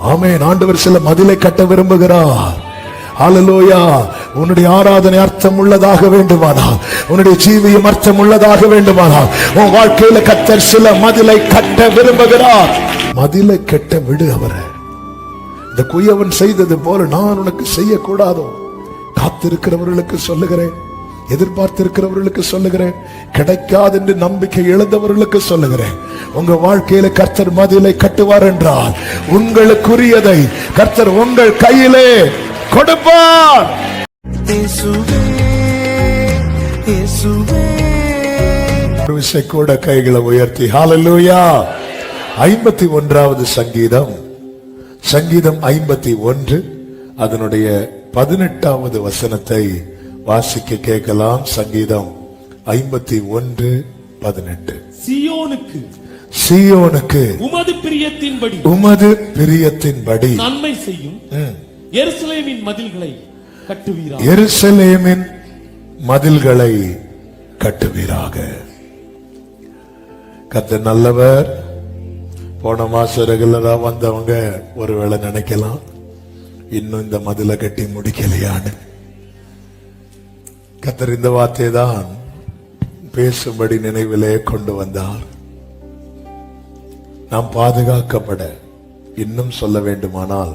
ஆமென். ஆண்டவர் சில மதிலை கட்ட விரும்புகிறார். ஹல்லேலூயா. உன்னுடைய ஆராதனை அர்த்தம் உள்ளதாக வேண்டுமானால், உன்னுடைய ஜீவியம் அர்த்தம் உள்ளதாக வேண்டுமானால், உன் வாழ்க்கையில கர்த்தர் சில மதிலை கட்ட விரும்புகிறார். மதிலை கட்ட விடு அவரை. இந்த குயவன் செய்தது போல நான் உனக்கு செய்யக்கூடாதோ? காத்திருக்கிறவர்களுக்கு சொல்லுகிறேன், எதிர்பார்த்திருக்கிறவர்களுக்கு சொல்லுகிறேன், கிடைக்காது என்று நம்பிக்கை இழந்தவர்களுக்கு சொல்லுகிறேன், உங்க வாழ்க்கையில கர்த்தர் மதிலை கட்டுவார் என்றால் உங்களுக்குரியதை கர்த்தர் உங்கள் கையிலே கொடுப்பார். கூட கைகளை உயர்த்தி ஹல்லேலூயா. 51வது சங்கீதம், சங்கீதம் 51 அதனுடைய 18வது வசனத்தை வாசிக்க கேட்கலாம். சங்கீதம் 51:18. சீயோனுக்கு உமது பிரியத்தின்படி நன்மை செய்யும் எருசலேமின் மதில்களை கட்டுவீராக. எருசலேமின் மதில்களை கட்டுவீராக. கர்த்தர் நல்லவர். போன மாசம் ரெகுலரா வந்தவங்க ஒருவேளை நினைக்கலாம், இன்னும் இந்த மதிலை கட்டி முடிக்கலையான்னு. கர்த்தர் இந்த வார்த்தையை தான் பேசும்படி நினைவிலே கொண்டு வந்தார். நாம் பாதுகாக்கப்பட, இன்னும் சொல்ல வேண்டுமானால்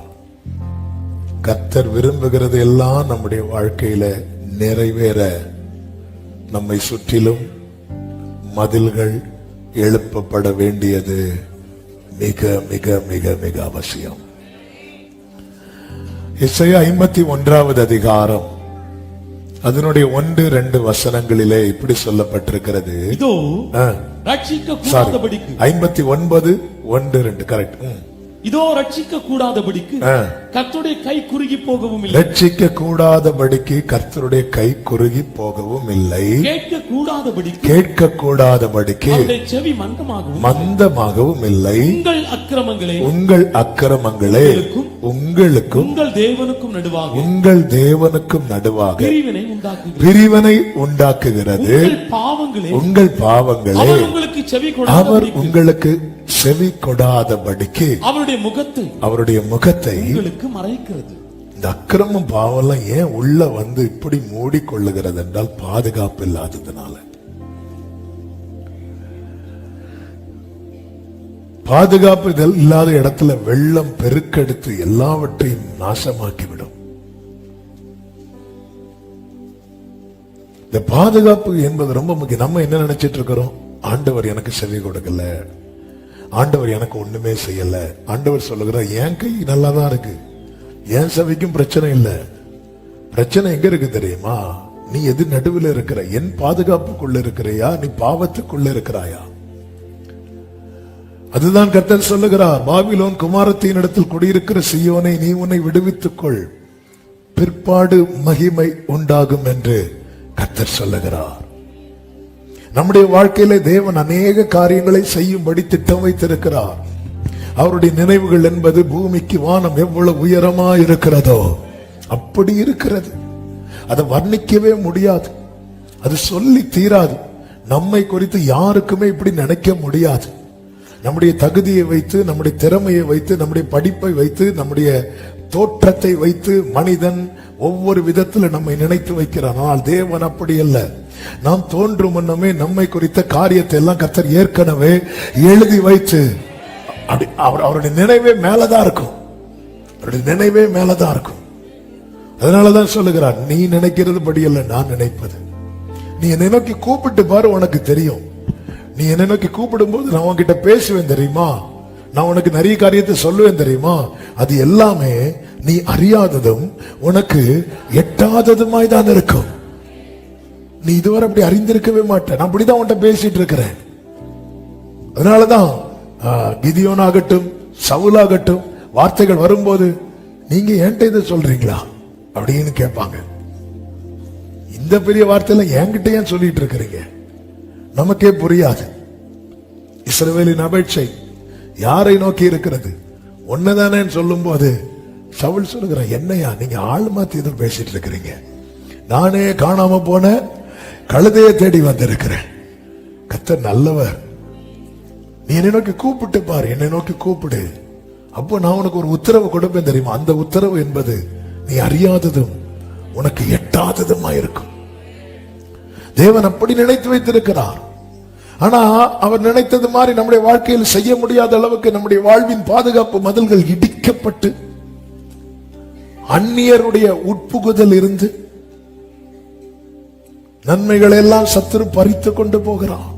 கர்த்தர் விரும்புகிறது எல்லாம் நம்முடைய வாழ்க்கையில நிறைவேற நம்மை சுற்றிலும் மதில்கள் எழுப்பப்பட வேண்டியது மிக மிக மிக மிக அவசியம். எசையா 51வது அதிகாரம் அதனுடைய 1-2 வசனங்களிலே இப்படி சொல்லப்பட்டிருக்கிறது. 59:1-2 கரெக்ட். இதோ ரட்சிக்க கூடாதபடிக்கு கர்த்தருடைய கை குறுகி போகவும் இல்லை. ரட்சிக்க கூடாதபடிக்கு கர்த்தருடைய கை குறுகி போகவும் இல்லை. கேட்க கூடாதபடிக்கு செவி மந்தமாகவும் இல்லை. உங்கள் அக்கிரமங்களே உங்களுக்கும் உங்கள் தேவனுக்கும் நடுவாக பிரிவினை உண்டாக்குகிறது. உங்கள் பாவங்களே அவர் உங்களுக்கு செவி கொடாதபடிக்கு அவருடைய முகத்தை உங்களுக்கு மறைக்கிறது. இந்த அக்கிரமம் பாவம் ஏன் உள்ள வந்து இப்படி மூடிக்கொள்ளுகிறது என்றால் பாதுகாப்பு இல்லாததுனால. பாதுகாப்பு இல்லாத இடத்துல வெள்ளம் பெருக்கெடுத்து எல்லாவற்றையும் நாசமாக்கிவிடும். இந்த பாதுகாப்பு என்பது ரொம்ப முக்கியம். நம்ம என்ன நினைச்சிட்டு இருக்கிறோம்? ஆண்டவர் எனக்கு செவி கொடுக்கல, ஆண்டவர் எனக்கு ஒண்ணுமே செய்யல. ஆண்டவர் சொல்லுகிறார், என் கை நல்லாதான் இருக்கு, என் செவிக்கும் பிரச்சனை இல்ல. பிரச்சனை எங்க இருக்கு தெரியுமா? நீ எது நடுவில் இருக்கிற? என் பாதுகாப்புக்குள்ள இருக்கிறையா, நீ பாவத்துக்குள்ள இருக்கிறாயா? அதுதான் கர்த்தர் சொல்லுகிறார். பாபிலோன் குமாரத்தின் இடத்தில் குடியிருக்கிற சீயோனை, நீ உன்னை விடுவித்துக் கொள், பிற்பாடு மகிமை உண்டாகும் என்று கர்த்தர் சொல்லுகிறார். நம்முடைய வாழ்க்கையில தேவன் அநேக காரியங்களை செய்யும்படி திட்டம் வைத்திருக்கிறார். அவருடைய நினைவுகள் என்பது பூமிக்கு வானம் எவ்வளவு உயரமா இருக்கிறதோ அப்படி இருக்கிறது. அதை வர்ணிக்கவே முடியாது, அது சொல்லி தீராது. நம்மை குறித்து யாருக்குமே இப்படி நினைக்க முடியாது. நம்முடைய தகுதியை வைத்து, நம்முடைய திறமையை வைத்து, நம்முடைய படிப்பை வைத்து, நம்முடைய தோற்றத்தை வைத்து மனிதன் ஒவ்வொரு விதத்துல நம்மை நினைத்து வைக்கிறான். ஆனால் தேவன் அப்படி அல்ல. நாம் தோன்றும் முன்னமே நம்மை குறித்த காரியத்தை எல்லாம் கர்த்தர் ஏற்கனவே எழுதி வைத்து, அவருடைய நினைவே மேலதான் இருக்கும். அவருடைய நினைவே மேலதான் இருக்கும். அதனாலதான் சொல்லுகிறார், நீ நினைக்கிறது படி அல்ல நான் நினைப்பது. நீ என்னை நோக்கி கூப்பிட்டு பாரு, உனக்கு தெரியும். நீ என்னை நோக்கி கூப்பிடும் போது நான் உன்கிட்ட பேசுவேன் தெரியுமா, நான் உனக்கு நிறைய காரியத்தை சொல்லுவேன் தெரியுமா. அது எல்லாமே நீ அறியாததும் உனக்கு எட்டாததுமாய் தான் இருக்கும். நீ இதுவரை அப்படி அறிந்திருக்கவே மாட்டேன். நான் அப்படிதான் உன்கிட்ட பேசிட்டு இருக்கிறேன். அதனாலதான் கிதியோனாகட்டும் சவுலாகட்டும் வார்த்தைகள் வரும்போது, நீங்க என்கிட்ட இதை சொல்றீங்களா அப்படின்னு கேட்பாங்க. இந்த பெரிய வார்த்தையில என்கிட்ட ஏன் சொல்லிட்டு இருக்கிறீங்க? நமக்கே புரியாது. இஸ்ரவேலின் அபேட்சை யாரை நோக்கி இருக்கிறது? ஒன்னதானே சொல்லும் போது சவுல் சொல்லுகிறான், என்னையா நீங்க ஆள் மாத்தி எதுவும் பேசிட்டு இருக்கிறீங்க? நானே காணாம போன கழுதையை தேடி வந்திருக்கிறேன். கர்த்தர் நல்லவர். நீ என்னை நோக்கி கூப்பிட்டு பாரு, என்னை நோக்கி கூப்பிடு. அப்போ நான் உனக்கு ஒரு உத்தரவு கொடுப்பேன் தெரியுமா? அந்த உத்தரவு என்பது நீ அறியாததும் உனக்கு எட்டாததுமா இருக்கும். தேவன் அப்படி நினைத்து வைத்திருக்கிறார். ஆனா அவர் நினைத்தது மாதிரி நம்முடைய வாழ்க்கையில் செய்ய முடியாத அளவுக்கு நம்முடைய வாழ்வின் பாதுகாப்பு மதில்கள் இடிக்கப்பட்டு அந்நியருடைய உட்புகுதல் இருந்து நன்மைகளை எல்லாம் சத்துரு பறித்து கொண்டு போகிறார்.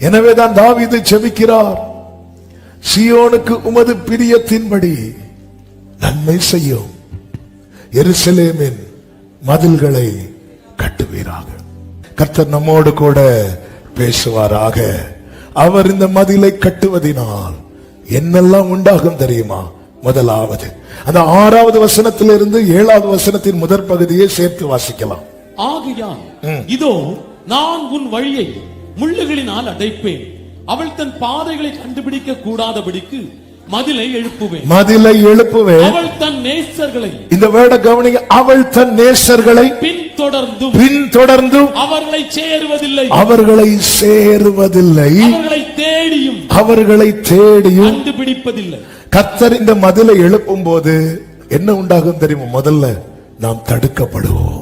எனவேதான் தாவீது ஜெபிக்கிறார், சீயோனுக்கு உமது பிரியத்தின்படி நன்மை செய்யும், எருசலேமின் மதில்களை கட்டுவீராக. கர்த்தர் நம்மோடு கூட பேசுவாராக. அவர் இந்த மதிலை கட்டுவதினால் என்னெல்லாம் உண்டாகும் தெரியுமா? முதலாவது அந்த 6வது வசனத்திலிருந்து 7வது வசனத்தின் முதற் பகுதியை சேர்த்து வாசிக்கலாம். ஆகையால் இதோ நான் உன் வழியை முள்ளுகளினால் அடைப்பேன், அவள் தன் பாதைகளை கண்டுபிடிக்க கூடாதபடிக்கு மதிலை எழுப்புவேன். மதிலை எழுப்புவேன். அவள் தன் நேசர்களை, இந்த வேர்டை கவனிங்க, அவள் தன் நேசர்களை பின்தொடர்ந்தும் அவர்களை சேருவதில்லை, அவர்களை தேடியும் கண்டுபிடிப்பதில்லை. கர்த்தர் இந்த மதிலை எழுப்பும் போது என்ன உண்டாகும் தெரியுமா? முதல்ல நாம் தடுக்கப்படுவோம்.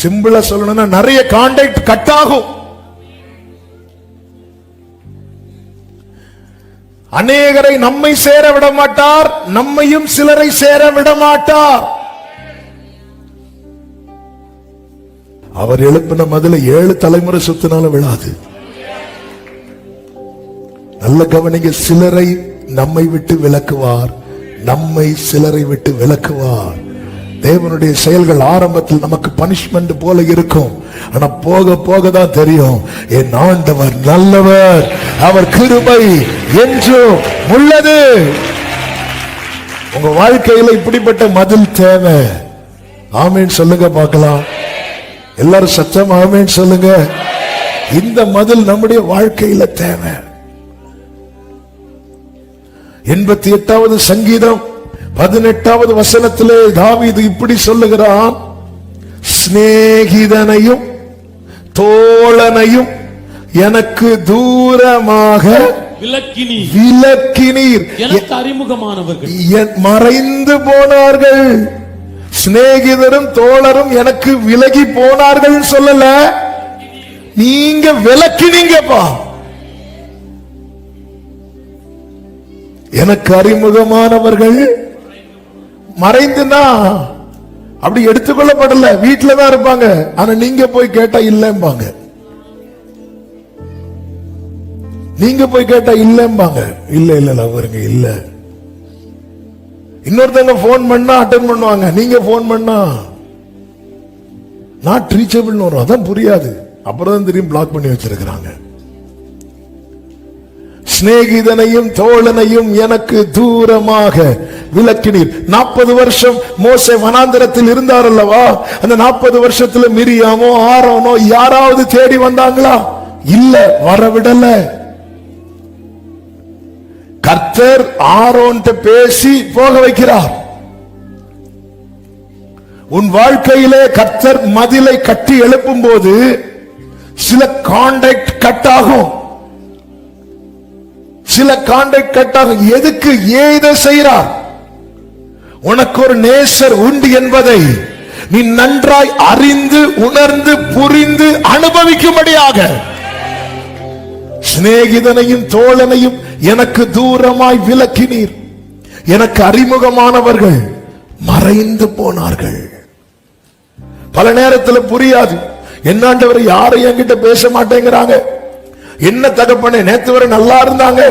சிம்பிளா சொல்லணும்னா நிறைய கான்டாக்ட் கட் ஆகும். அநேகரை நம்மை சேர விட மாட்டார், நம்மையும் சிலரை சேர விட மாட்டார். அவர் எழுப்பின மதில 7 தலைமுறை சுத்தினாலும் விழாது. நல்ல கவனிங்க, சிலரை நம்மை விட்டு விலக்குவார், நம்மை சிலரை விட்டு விலக்குவார். தேவனுடைய செயல்கள் ஆரம்பத்தில் நமக்கு பனிஷ்மெண்ட் போல இருக்கும், ஆனா போக போக தான் தெரியும் என் ஆண்டவர் நல்லவர், அவர் கிருபை என்றும் உள்ளது. உங்க வாழ்க்கையில இப்படிப்பட்ட மதில் தேவை. ஆமேன் சொல்லுங்க பார்க்கலாம். எல்லாரும் சத்தம் ஆமேன் சொல்லுங்க. இந்த மதில் நம்முடைய வாழ்க்கையில தேவை. 88வது சங்கீதம் 18வது வசனத்திலே தாவீது இப்படி சொல்லுகிறான், சிநேகிதனையும் தோழனையும் எனக்கு தூரமாக விலக்கினீர், எனக்கு அறிமுகமானவர்கள் மறைந்து போனார்கள். சிநேகிதரும் தோழரும் எனக்கு விலகி போனார்கள் சொல்லல, நீங்க விலக்கினீங்கப்பா. எனக்கு அறிமுகமானவர்கள் மறைந்துனா அப்படி எடுத்துக்கொள்ளப்படல, வீட்டுல தான் இருப்பாங்க. ஆனா நீங்க போய் கேட்டா இல்லம்பாங்க, நீங்க போய் கேட்டா இல்லம்பாங்க. இல்ல அவருங்க இல்ல. இன்னொருத்தங்க போன் பண்ணா அட்டெண்ட் பண்ணுவாங்க, நீங்க போன் பண்ணா நாட் ரீச்சபிள் வரும். அதான் புரியாது, அப்புறம் தான் தெரியும் பிளாக் பண்ணி வச்சிருக்கிறாங்க. சிநேகிதனையும் தோழனையும் எனக்கு தூரமாக விலக்கினீர். 40 வருஷம் மோசே வனாந்தரத்தில் இருந்தார் அல்லவா? அந்த 40 வருஷத்துல மிரியாமோ ஆரோனோ யாராவது தேடி வந்தாங்களா? இல்ல, வரவிடல. கர்த்தர் ஆரோன்ட்ட பேசி போக வைக்கிறார். உன் வாழ்க்கையிலே கர்த்தர் மதிலை கட்டி எழுப்பும் போது சில கான்டாக்ட் கட் ஆகும், சில கான்டாக்ட் கட் ஆகும். எதுக்கு ஏதை செய்கிறார்? உனக்கு ஒரு நேசர் உண்டு என்பதை நீ நன்றாய் அறிந்து உணர்ந்து புரிந்து அனுபவிக்கும்படியாக. சிநேகிதனையும் தோழனையும் எனக்கு தூரமாய் விலக்கினீர், எனக்கு அறிமுகமானவர்கள் மறைந்து போனார்கள். பல நேரத்தில் புரியாது, என்னாண்டவர் யாரும் என்கிட்ட பேச மாட்டேங்கிறாங்க. என்ன தகப்பனே, நேத்து வரை நல்லா இருந்தாங்க,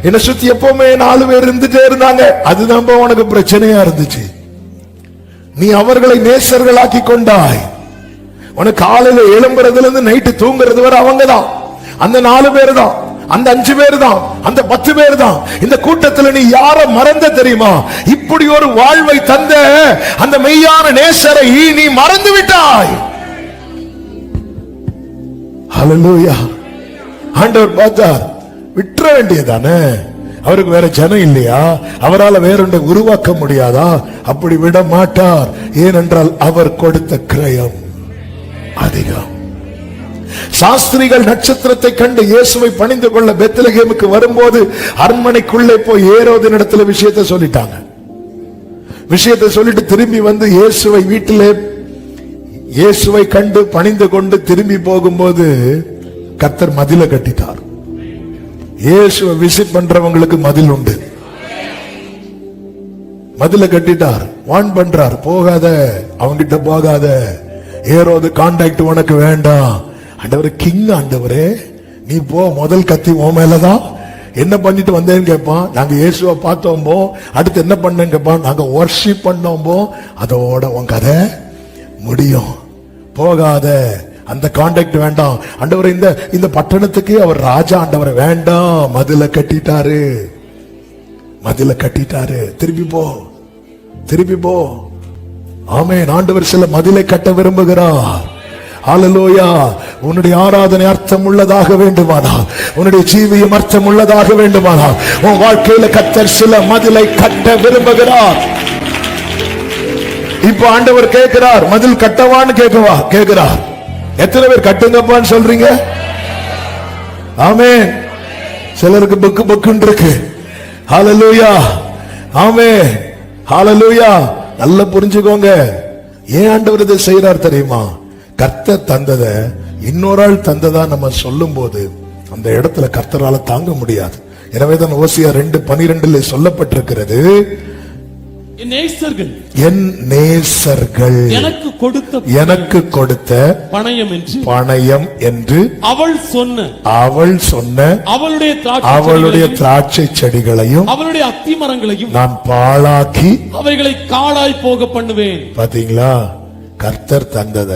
என்ன சுத்தி எப்பவுமே 4 பேர் இருந்துட்டே இருந்தாங்க, அதுதான் உனக்கு பிரச்சனையா இருந்துச்சு. நீ அவர்களை நேசர்களாக்கி கொண்டாய். உனக்கு காலையில எழும்புறதுல இருந்து நைட்டு தூங்குறது வரை அவங்க தான், அந்த 4 பேர் தான், அந்த 5 பேர் தான், அந்த 10 பேர் தான். இந்த கூட்டத்தில் நீ யார மறந்த தெரியுமா? இப்படி ஒரு வாழ்வை தந்த அந்த மெய்யான நேசரை நீ மறந்து விட்டாய். ஹல்லேலூயா. ஆண்டவர் பார்த்தார், விட்டுற வேண்டியதானே, அவருக்கு வேற ஜனம் இல்லையா? அவரால் வேறொன்றை உருவாக்க முடியாதா? அப்படி விட மாட்டார். ஏனென்றால் அவர் கொடுத்த கிரயம் அதிகம். சாஸ்திரிகள் நட்சத்திரத்தை கண்டு இயேசுவை பணிந்து கொள்ள பெத்லகேமுக்கு வரும்போது அரண்மனைக்குள்ளே போய் ஏரோதின் இடத்துல விஷயத்தை சொல்லிட்டாங்க. விஷயத்தை சொல்லிட்டு திரும்பி வந்து இயேசுவை வீட்டிலே இயேசுவை கண்டு பணிந்து கொண்டு திரும்பி போகும்போது கர்த்தர் மதில கட்டிட்டார். இயேசுவை விசிட் பண்றவங்களுக்கு மதில் உண்டு. மதில கட்டிட்டார். வான் பண்றார், போகாத, அவங்கிட்ட போகாத, ஏரோது கான்டாக்ட் உனக்கு வேண்டாம். ஆண்டவரே, கிங் ஆண்டவரே, நீ போ, முதல் கத்தி உன் மேலதான். என்ன பண்ணிட்டு வந்தேன்னு கேட்பான். நாங்க இயேசுவை பார்த்தோம்போ. அடுத்து என்ன பண்ணேன்னு கேட்பான். நாங்க வர்ஷிப் பண்ணோம்போ. அதோட உன் கதை முடியும். போகாத, அந்த கான்டாக்ட் வேண்டாம். ஆண்டவரே, இந்த பட்டணத்துக்கு அவர் ராஜா, ஆண்டவரை வேண்டாம். மதில கட்டிட்டாரு, மதில கட்டிட்டாரு. திருப்பி போ, திருப்பி போ. ஆமென். ஆண்டவர் சில மதிலை கட்ட விரும்புகிறார். ஹல்லேலூயா. உன்னுடைய ஆராதனை அர்த்தம் உள்ளதாக வேண்டுமானால், உன்னுடைய ஜீவியம் அர்த்தம் உள்ளதாக வேண்டுமானால், உன் வாழ்க்கையில கர்த்தர் சில மதிலை கட்ட விரும்புகிறார். இப்ப ஆண்டவர் கேட்கிறார், மதில் கட்டவான்னு கேட்கிறார். எத்தனை பேர் கட்டுங்கப்பான்னு சொல்றீங்க? ஆமென். சிலருக்கு புக்கு புக்குன்னு இருக்கு. ஹல்லேலூயா. ஆமென். ஹல்லேலூயா. நல்லா புரிஞ்சுக்கோங்க. ஏன் ஆண்டவர் இதை செய்யறார் தெரியுமா? கர்த்தர் தந்ததை இன்னொரு ஆள் தந்ததா நம்ம சொல்லும் போது அந்த இடத்துல கர்த்தரால தாங்க முடியாது. எனவேதான் ஓசியா 2:12 சொல்லப்பட்டிருக்கிறது, என் நேசர்கள் எனக்கு கொடுத்த பணயம் என்று அவள் சொன்ன அவளுடைய திராட்சை செடிகளையும் அவளுடைய அத்தி மரங்களையும் நான் பாழாக்கி அவைகளை காடாய் போக பண்ணுவேன். பாத்தீங்களா? கர்த்தர் தந்தத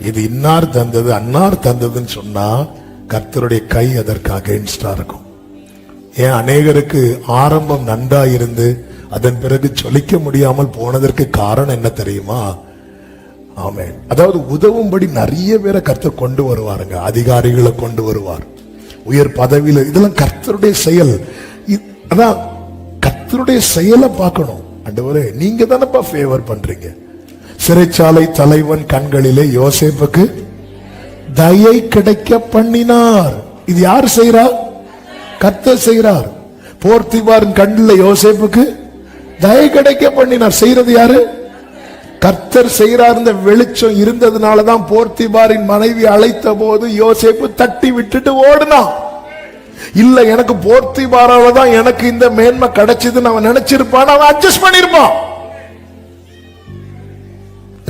இது இன்னார் தந்தது அன்னார் தந்ததுன்னு சொன்னா கர்த்தருடைய கை அதற்கு அகைன்ஸ்டா இருக்கும். ஏன் அநேகருக்கு ஆரம்பம் நன்றா இருந்து அதன் பிறகு சொல்லிக்க முடியாமல் போனதற்கு காரணம் என்ன தெரியுமா? ஆமென். அதாவது உதவும்படி நிறைய பேரை கர்த்தர் கொண்டு வருவாருங்க. அதிகாரிகளை கொண்டு வருவார், உயர் பதவியில. இதெல்லாம் கர்த்தருடைய செயல். அதான் கர்த்தருடைய செயலை பார்க்கணும். ஆண்டவரே, நீங்க தானப்பா ஃபேவர் பண்றீங்க. சிறைச்சாலை தலைவன் கண்களிலே யோசேப்புக்கு தயை கிடைக்க பண்ணினார். இது யார் செய்றார்? கர்த்தர் செய்கிறார். போர்த்திபாரின் கண்ணில் யோசேப்புக்கு தயை கிடைக்க பண்ணினார். செய்யறது யாரு? கர்த்தர் செய்கிறார். இந்த வெளிச்சம் இருந்ததுனாலதான் போர்த்திபாரின் மனைவி அழைத்த போது யோசேப்பு தட்டி விட்டுட்டு ஓடுனான். இல்ல, எனக்கு போர்த்திபாரால தான் எனக்கு இந்த மேன்மை கிடைச்சதுன்னு அவன் நினைச்சிருப்பான், அவன் அட்ஜஸ்ட் பண்ணிருப்பான்.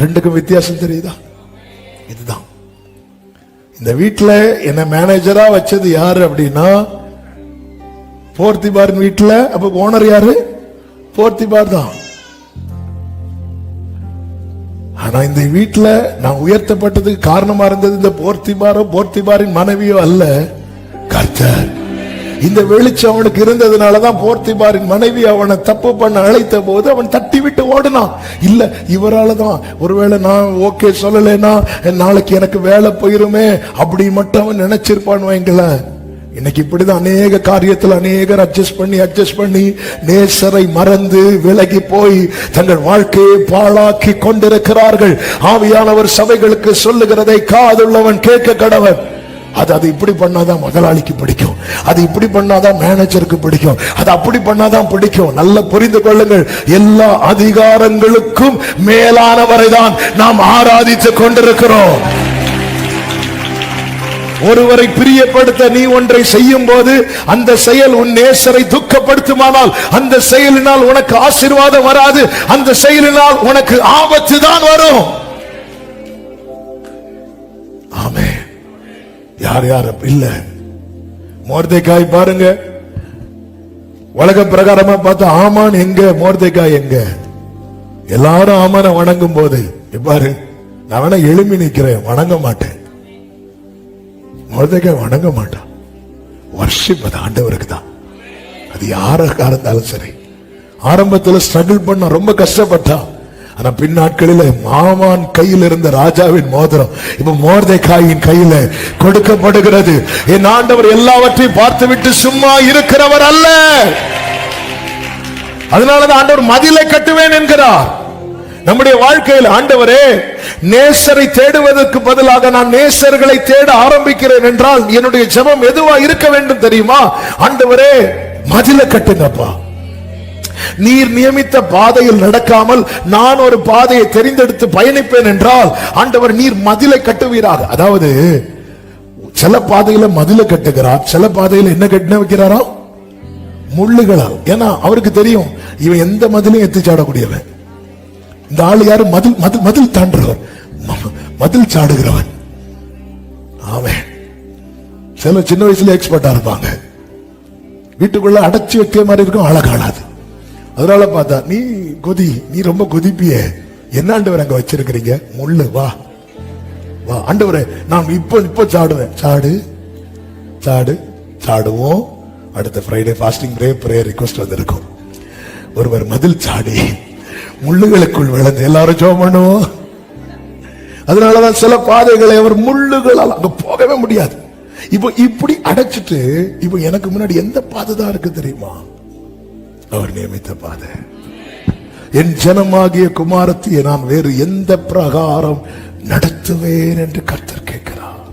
ரெண்டுக்கும் வித்தியாசம் தெரியுதா? இதுதான். இந்த வீட்டுல என்ன மேனேஜரா வச்சது யாரு அப்படின்னா போர்த்திபாரின் வீட்டுல. அப்ப ஓனர் யாரு? போர்த்திபார் தான். ஆனா இந்த வீட்டுல நான் உயர்த்தப்பட்டதுக்கு காரணமா இருந்தது இந்த போர்த்திபாரோ போர்த்திபாரின் மனைவியோ அல்ல, கர்த்தர். இந்த வெளிச்சம் அவனுக்கு இருந்ததுனாலதான் போர்த்திபாரின் மனைவி அவனை தப்பு பண்ண அழைத்த போது அவன் தட்டி விட்டு ஓடுனான். இல்ல, இவரால தான். ஒருவேளை நான் ஓகே சொல்லலைன்னா நாளைக்கு எனக்கு வேலை போயிருமே அப்படி மட்டும் அவன் நினைச்சிருப்பான் வைங்களேன். இன்னைக்கு இப்படிதான் அநேக காரியத்தில் அநேகர் அட்ஜஸ்ட் பண்ணி நேசரை மறந்து விலகி போய் தங்கள் வாழ்க்கையை பாழாக்கி கொண்டிருக்கிறார்கள். ஆவியானவர் சபைகளுக்கு சொல்லுகிறதை காதுள்ளவன் கேட்க கடவன். அது இப்படி பண்ணாதான் முதலாளிக்கு பிடிக்கும், அது இப்படி பண்ணாதான் மேனேஜருக்கு பிடிக்கும், அது அப்படி பண்ணாதான் பிடிக்கும். நல்ல புரிந்து கொள்ளுங்கள், எல்லா அதிகாரங்களுக்கும் மேலானவரை தான் நாம் ஆராதித்துக் கொண்டிருக்கிறோம். ஒருவரை பிரியப்படுத்த நீ ஒன்றை செய்யும் போது அந்த செயல் உன் நேசரை துக்கப்படுத்துமானால் அந்த செயலினால் உனக்கு ஆசீர்வாதம் வராது, அந்த செயலினால் உனக்கு ஆபத்து தான் வரும். ஆமென். யார் யார் இல்ல? மோர்தேக்காய் பாருங்க, உலக பிரகாரமா பார்த்தா ஆமான் எங்க, மோர்தேக்காய் எங்க? எல்லாரும் ஆமான வணங்கும் போது பாரு, நான் வேணா எழுப்பி நிக்கிறேன், வணங்க மாட்டேன். மோர்தேக்காய் வணங்க மாட்டான். வர்ஷிப் அது ஆண்டவருக்கு தான். அது யாராக இருந்தாலும் சரி. ஆரம்பத்தில் ஸ்ட்ரகிள் பண்ண ரொம்ப கஷ்டப்பட்டான். ஆனா பின்னாட்களில் மாமான் கையில் இருந்த ராஜாவின் மோதிரம் இப்ப மோர்தேக்காயின் கையில கொடுக்கப்படுகிறது. என் ஆண்டவர் எல்லாவற்றையும் பார்த்துவிட்டு சும்மா இருக்கிறவர் அல்ல. அதனாலதான் ஆண்டவர் மதிலை கட்டுவேன் என்கிறார். நம்முடைய வாழ்க்கையில் ஆண்டவரே, நேசரை தேடுவதற்கு பதிலாக நான் நேசர்களை தேட ஆரம்பிக்கிறேன் என்றால் என்னுடைய ஜெபம் எதுவா இருக்க வேண்டும் தெரியுமா? ஆண்டவரே, மதில கட்டுங்கப்பா. நீர் நியமித்த பாதையில் நடக்காமல் நான் ஒரு பாதையை தெரிந்தெடுத்து பயணிப்பேன் என்றால் ஆண்டவர் நீர் மதிலை கட்டுவீராக. அதாவது சில பாதையில மதில கட்டுகிறார், சில பாதையில என்ன கட்டின வைக்கிறாரா? முள்ளுகளால். ஏன்னா அவருக்கு தெரியும் இவன் எந்த மதிலையும் எத்திச்சாடக்கூடியவன். இந்த ஆள் யாரு? மதில் மதில் மதில் தாண்டுறவர், மதில் சாடுகிறவன். ஆமென். சில சின்ன வயசுல எக்ஸ்பர்ட்டா இருப்பாங்க, வீட்டுக்குள்ள அடைச்சி வைக்கிற மாதிரி இருக்கும், அழகானாது. அதனால பார்த்தா நீ ரொம்ப கொதிப்பிய, என்ன ஆண்டவர் அங்க வச்சிருக்கிறீங்க? முள்ளு. வா வா ஆண்டவரே, நான் இப்போ சாடுவேன். சாடு சாடு சாடுவோம். அடுத்த ஃப்ரைடே ஃபாஸ்டிங் பிரேயர் ரிக்வெஸ்ட் வந்திருக்கும். ஒருவர் மதில் சாடி முள்ளுகளுக்குள் விழுந்து எல்லாரும் ஜெபம் பண்ணுவோம். அதனாலதான் சில பாதைகளை அவர் முள்ளுகளால் அங்க போகவே முடியாது. இப்போ இப்படி அடைச்சிட்டு இப்போ எனக்கு முன்னாடி எந்த பாதை தான் இருக்கு தெரியுமா? அவர் நியமித்த பாதை. என் ஜனமாகிய குமாரத்தியை நான் வேறு எந்த பிரகாரம் நடத்துவேன் என்று கர்த்தர் கேட்கிறார்.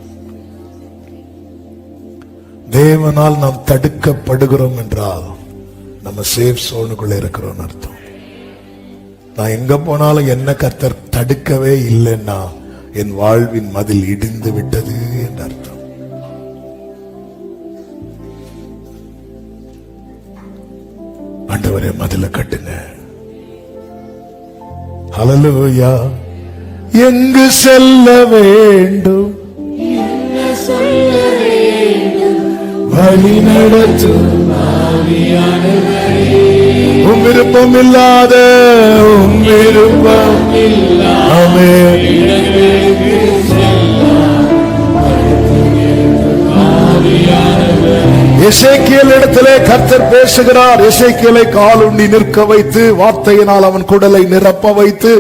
தேவனால் நாம் தடுக்கப்படுகிறோம் என்றால் நம்ம சேஃப் சோனுக்குள்ள இருக்கிறோம் அர்த்தம். நான் எங்க போனாலும் என்ன கர்த்தர் தடுக்கவே இல்லைன்னா என் வாழ்வின் மதில் இடிந்து விட்டது என்று அர்த்தம். ஆண்டவரே, மதில கட்டுங்க. ஹல்லேலூயா. எங்கு செல்ல வேண்டும் வழி நடத்தும் உம் விருப்பம் இல்லாத உம் விருப்பம் இல்லாமே எசேக்கியேல் இடத்திலே கர்த்தர் பேசுகிறார். எசேக்கியேலை காலுண்டி நிற்க வைத்து வார்த்தையினால் அவன் குடலை நிரப்ப வைத்து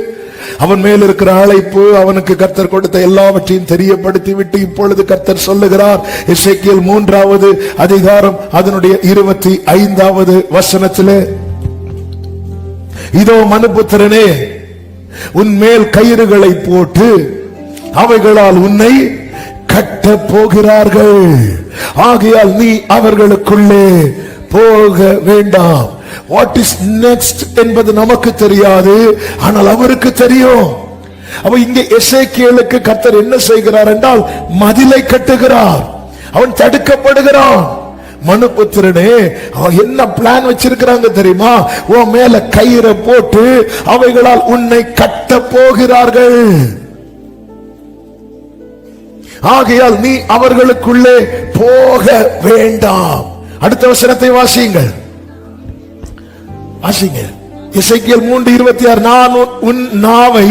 அவன் மேல் இருக்கிற அழைப்பு, அவனுக்கு கர்த்தர் கொடுத்த எல்லாவற்றையும் தெரியப்படுத்தி விட்டு இப்பொழுது கர்த்தர் சொல்லுகிறார். எசேக்கியேல் 3வது அதிகாரம் அதனுடைய 25வது வசனத்திலே, இதோ மனுபுத்திரனே, உன் மேல் கயிறுகளை போட்டு அவைகளால் உன்னை கட்ட போகிறார்கள். ஆகையால் நீ அவர்களுக்குள்ளே போக வேண்டாம். வாட் இஸ் நெக்ஸ்ட் என்பது நமக்கு தெரியாது, ஆனால் அவருக்கு தெரியும். அப்ப இங்கே எசேக்கியேலுக்கு கர்த்தர் என்ன செய்கிறார் என்றால் மதிலை கட்டுகிறார். அவன் தடுக்கப்படுகிறான். மனுபுத்திரனே, அவன் என்ன பிளான் வச்சிருக்கிறாங்க தெரியுமா? உன் மேல கயிறை போட்டு அவைகளால் உன்னை கட்ட போகிறார்கள். ஆகையால் நீ அவர்களுக்குள்ளே போக வேண்டாம். அடுத்த வசனத்தை வாசியுங்கள். வாசிங்க. எசேக்கியேல் 3:26, நான் உன் நாவை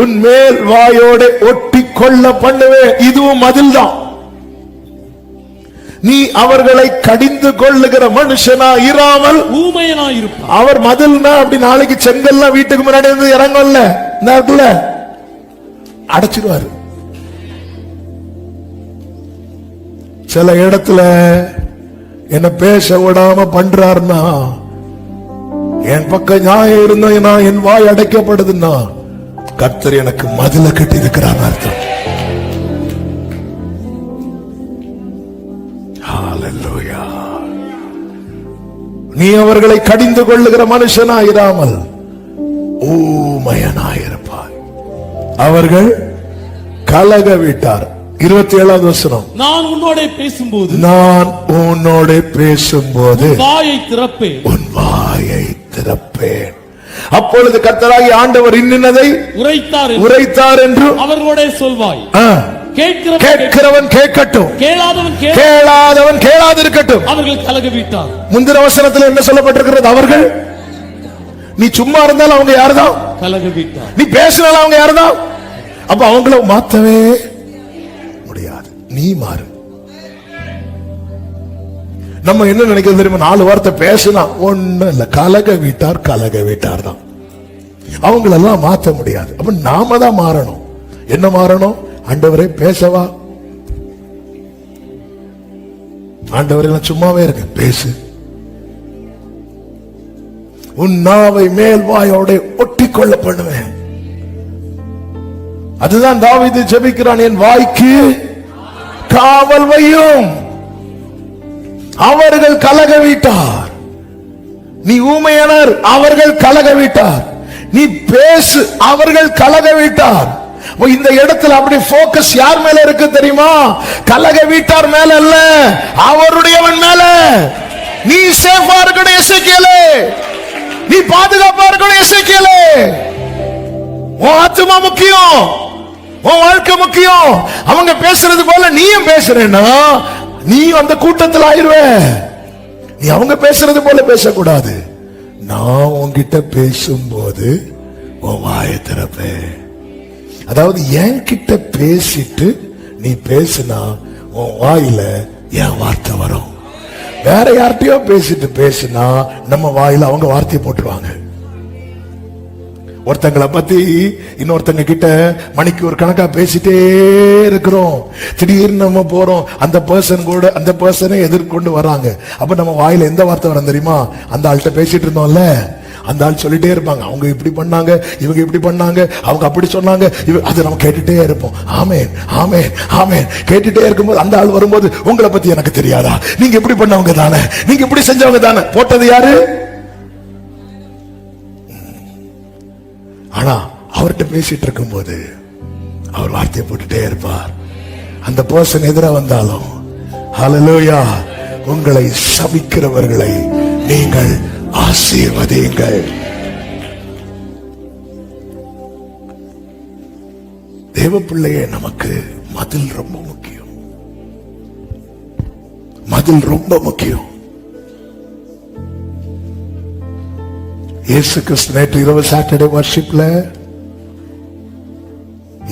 உன் மேல் வாயோட ஒட்டி கொள்ள பண்ணுவேன். இதுவும் மதில் தான். நீ அவர்களை கடிந்து கொள்ளுகிற மனுஷனா இராமல் ஊமையனா இருப்பான். அவர் மதில்னா அப்படி நாளைக்கு செங்கல்லாம் வீட்டுக்கு முன்னாடி இருந்து இறங்கல, இந்த அடைச்சிடுவாரு. சில இடத்துல என்ன பேச விடாம பண்றாருன்னா, என் பக்கம் நியாயம் இருந்தா என் வாய் அடைக்கப்படுதுன்னா கர்த்தர் எனக்கு மதில கட்டி இருக்கிறார் அர்த்தம். ஹல்லேலூயா. நீ அவர்களை கடிந்து கொள்ளுகிற மனுஷனாயிராமல் ஊமையனாயிருப்பாய். அவர்கள் கலக விட்டார். 27வது வசனம், நான் உன்னோட பேசும்போது வாயை திறப்பேன், உன் வாயை திறப்பேன். அப்பொழுது கர்த்தராகிய ஆண்டவர் இன்னதை உரைத்தார் என்று அவர்களோட சொல்வாய். கேட்கிறவன் கேட்கட்டும், கேளாதவன் கேளாதிருக்கட்டும். அவர்கள் கலக விட்டார். முந்தின வசனத்தில் என்ன சொல்லப்பட்டிருக்கிறது? அவர்கள், நீ சும்மா இருந்தாலும் அவங்க யாருதான்? கலக விட்டார். நீ பேசினாலும் அவங்க யாருதான்? அப்ப அவங்கள மாத்தவே முடியாது. நீ மாறு. நம்ம என்ன நினைக்கிறது தெரியுமா? 4 வார்த்தை பேசினா ஒண்ணு இல்ல, கலக வீட்டார் தான். அவங்களெல்லாம் மாத்த முடியாது. அப்ப நாம தான் மாறணும். என்ன மாறணும்? ஆண்டவரே பேசவா? ஆண்டவரே நான் சும்மாவே இருக்கேன், பேசு. உன் நாவை மேல் வாயோட ஒட்டி கொள்ள பண்ணுவேன். அதுதான் தாவீது ஜெபிக்கிறான், என் வாய்க்கு காவல் வையும். அவர்கள் கலக விட்டார், நீ ஊமையானார், அவர்கள் கலக விட்டார். நீ பேசு, அவர்கள் கலக விட்டார். இந்த இடத்துல அப்படி போக்கஸ் யார் மேல இருக்கு தெரியுமா? கலக வீட்டார் மேல அல்ல, அவருடையவன் மேல. நீ சேஃபா இருக்கணும் எசேக்கியேலே, நீ பாதுகாப்பா இருக்கணும் எசேக்கியேலே. உன் ஆத்துமா முக்கியம், உன் வாழ்க்கை முக்கியம். அவங்க பேசுறது போல நீயும் பேசுறேன்னா நீ அந்த கூட்டத்தில் ஆயிருவே. நீ அவங்க பேசுறது போல பேசக்கூடாது. நான் உன்கிட்ட பேசும்போது உன் வாயை திறப்பேன். அதாவது என்கிட்ட பேசிட்டு நீ பேசினா உன் வாயில என் வார்த்தை வரும். வேற யார்கிட்டயோ பேசிட்டு பேசினா நம்ம வாயில அவங்க வார்த்தையை போட்டுருவாங்க. ஒருத்தங்களை பத்தி இன்னொருத்தங்க கிட்ட மணிக்கு ஒரு கணக்கா பேசிட்டே இருக்கிறோம். திடீர்னு நம்ம போறோம், அந்த பர்சன் கூட அந்த பர்சனை எதிர்கொண்டு வராங்க. அப்ப நம்ம வாயில எந்த வார்த்தை வரும் தெரியுமா? அந்த ஆள்கிட்ட பேசிட்டு இருந்தோம்ல, அந்த ஆள் சொல்லிட்டே இருப்பாங்க, அவங்க இப்படி பண்ணாங்க, இவங்க இப்படி பண்ணாங்க, அவங்க அப்படி சொன்னாங்க, அது நம்ம கேட்டுட்டே இருப்போம். ஆமென் ஆமென் ஆமென். கேட்டுட்டே இருக்கும்போது அந்த ஆள் வரும்போது, உங்களை பத்தி எனக்கு தெரியாதா? நீங்க இப்படி பண்ணவங்க தானே, நீங்க இப்படி செஞ்சவங்க தானே. போட்டது யாரு? ஆனா அவர்கிட்ட பேசிட்டு இருக்கும் போது அவர் வார்த்தையை போட்டுட்டே இருப்பார். அந்த பர்சன் எதிரா வந்தாலும், ஹல்லேலூயா, உங்களை சபிக்கிறவர்களை நீங்கள் ஆசீர்வதியுங்கள். தேவ பிள்ளையே, நமக்கு மதில் ரொம்ப முக்கியம். மதில் ரொம்ப முக்கியம். இயேசு கிறிஸ்து நேற்று இரவு சாட்டர்டே வர்ஷிப்ல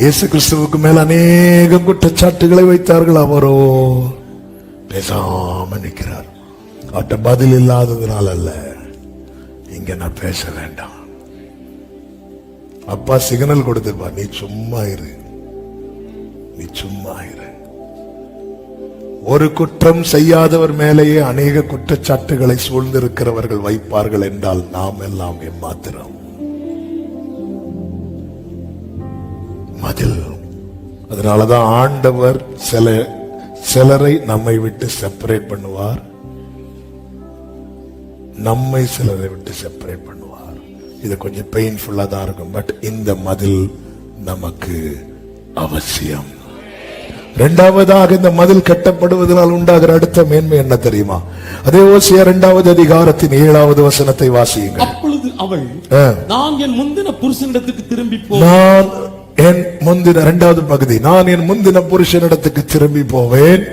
இயேசு கிறிஸ்துவுக்கு மேல் அநேக குற்றச்சாட்டுகளை வைத்தார்கள். அவரோ பேசாம நிற்கிறார். அவர்கிட்ட பதில் இல்லாததுனால அல்ல, இங்க நான் பேச வேண்டாம். அப்பா சிக்னல் கொடுத்துப்பா, நீ சும்மா இரு, நீ சும்மா இரு. ஒரு குற்றம் செய்யாதவர் மேலேயே அநேக குற்றச்சாட்டுகளை சூழ்ந்திருக்கிறவர்கள் வைப்பார்கள் என்றால் நாம் எல்லாம் எம்மாத்திரம். மதில். அதனாலதான் ஆண்டவர் சிலரை நம்மை விட்டு செப்பரேட் பண்ணுவார், நம்மை சிலரை விட்டு செப்பரேட் பண்ணுவார். இது கொஞ்சம் பெயின்ஃபுல்லா தான் இருக்கும். பட் இந்த மதில் நமக்கு அவசியம். இரண்டாவதாக, இந்த மதில் கட்டப்படுவதனால் உண்டாகிற அடுத்த மேன்மை என்ன தெரியுமா? அதே ஓசியா 2வது அதிகாரத்தின் 7வது வசனத்தை வாசியுங்கள். அப்பொழுது அவள், நான் என் முந்தின புருஷனிடத்துக்கு திரும்பி நான் என் முந்தின 2வது பகுதி, நான் என் முந்தின புருஷனிடத்துக்கு திரும்பி போவேன்,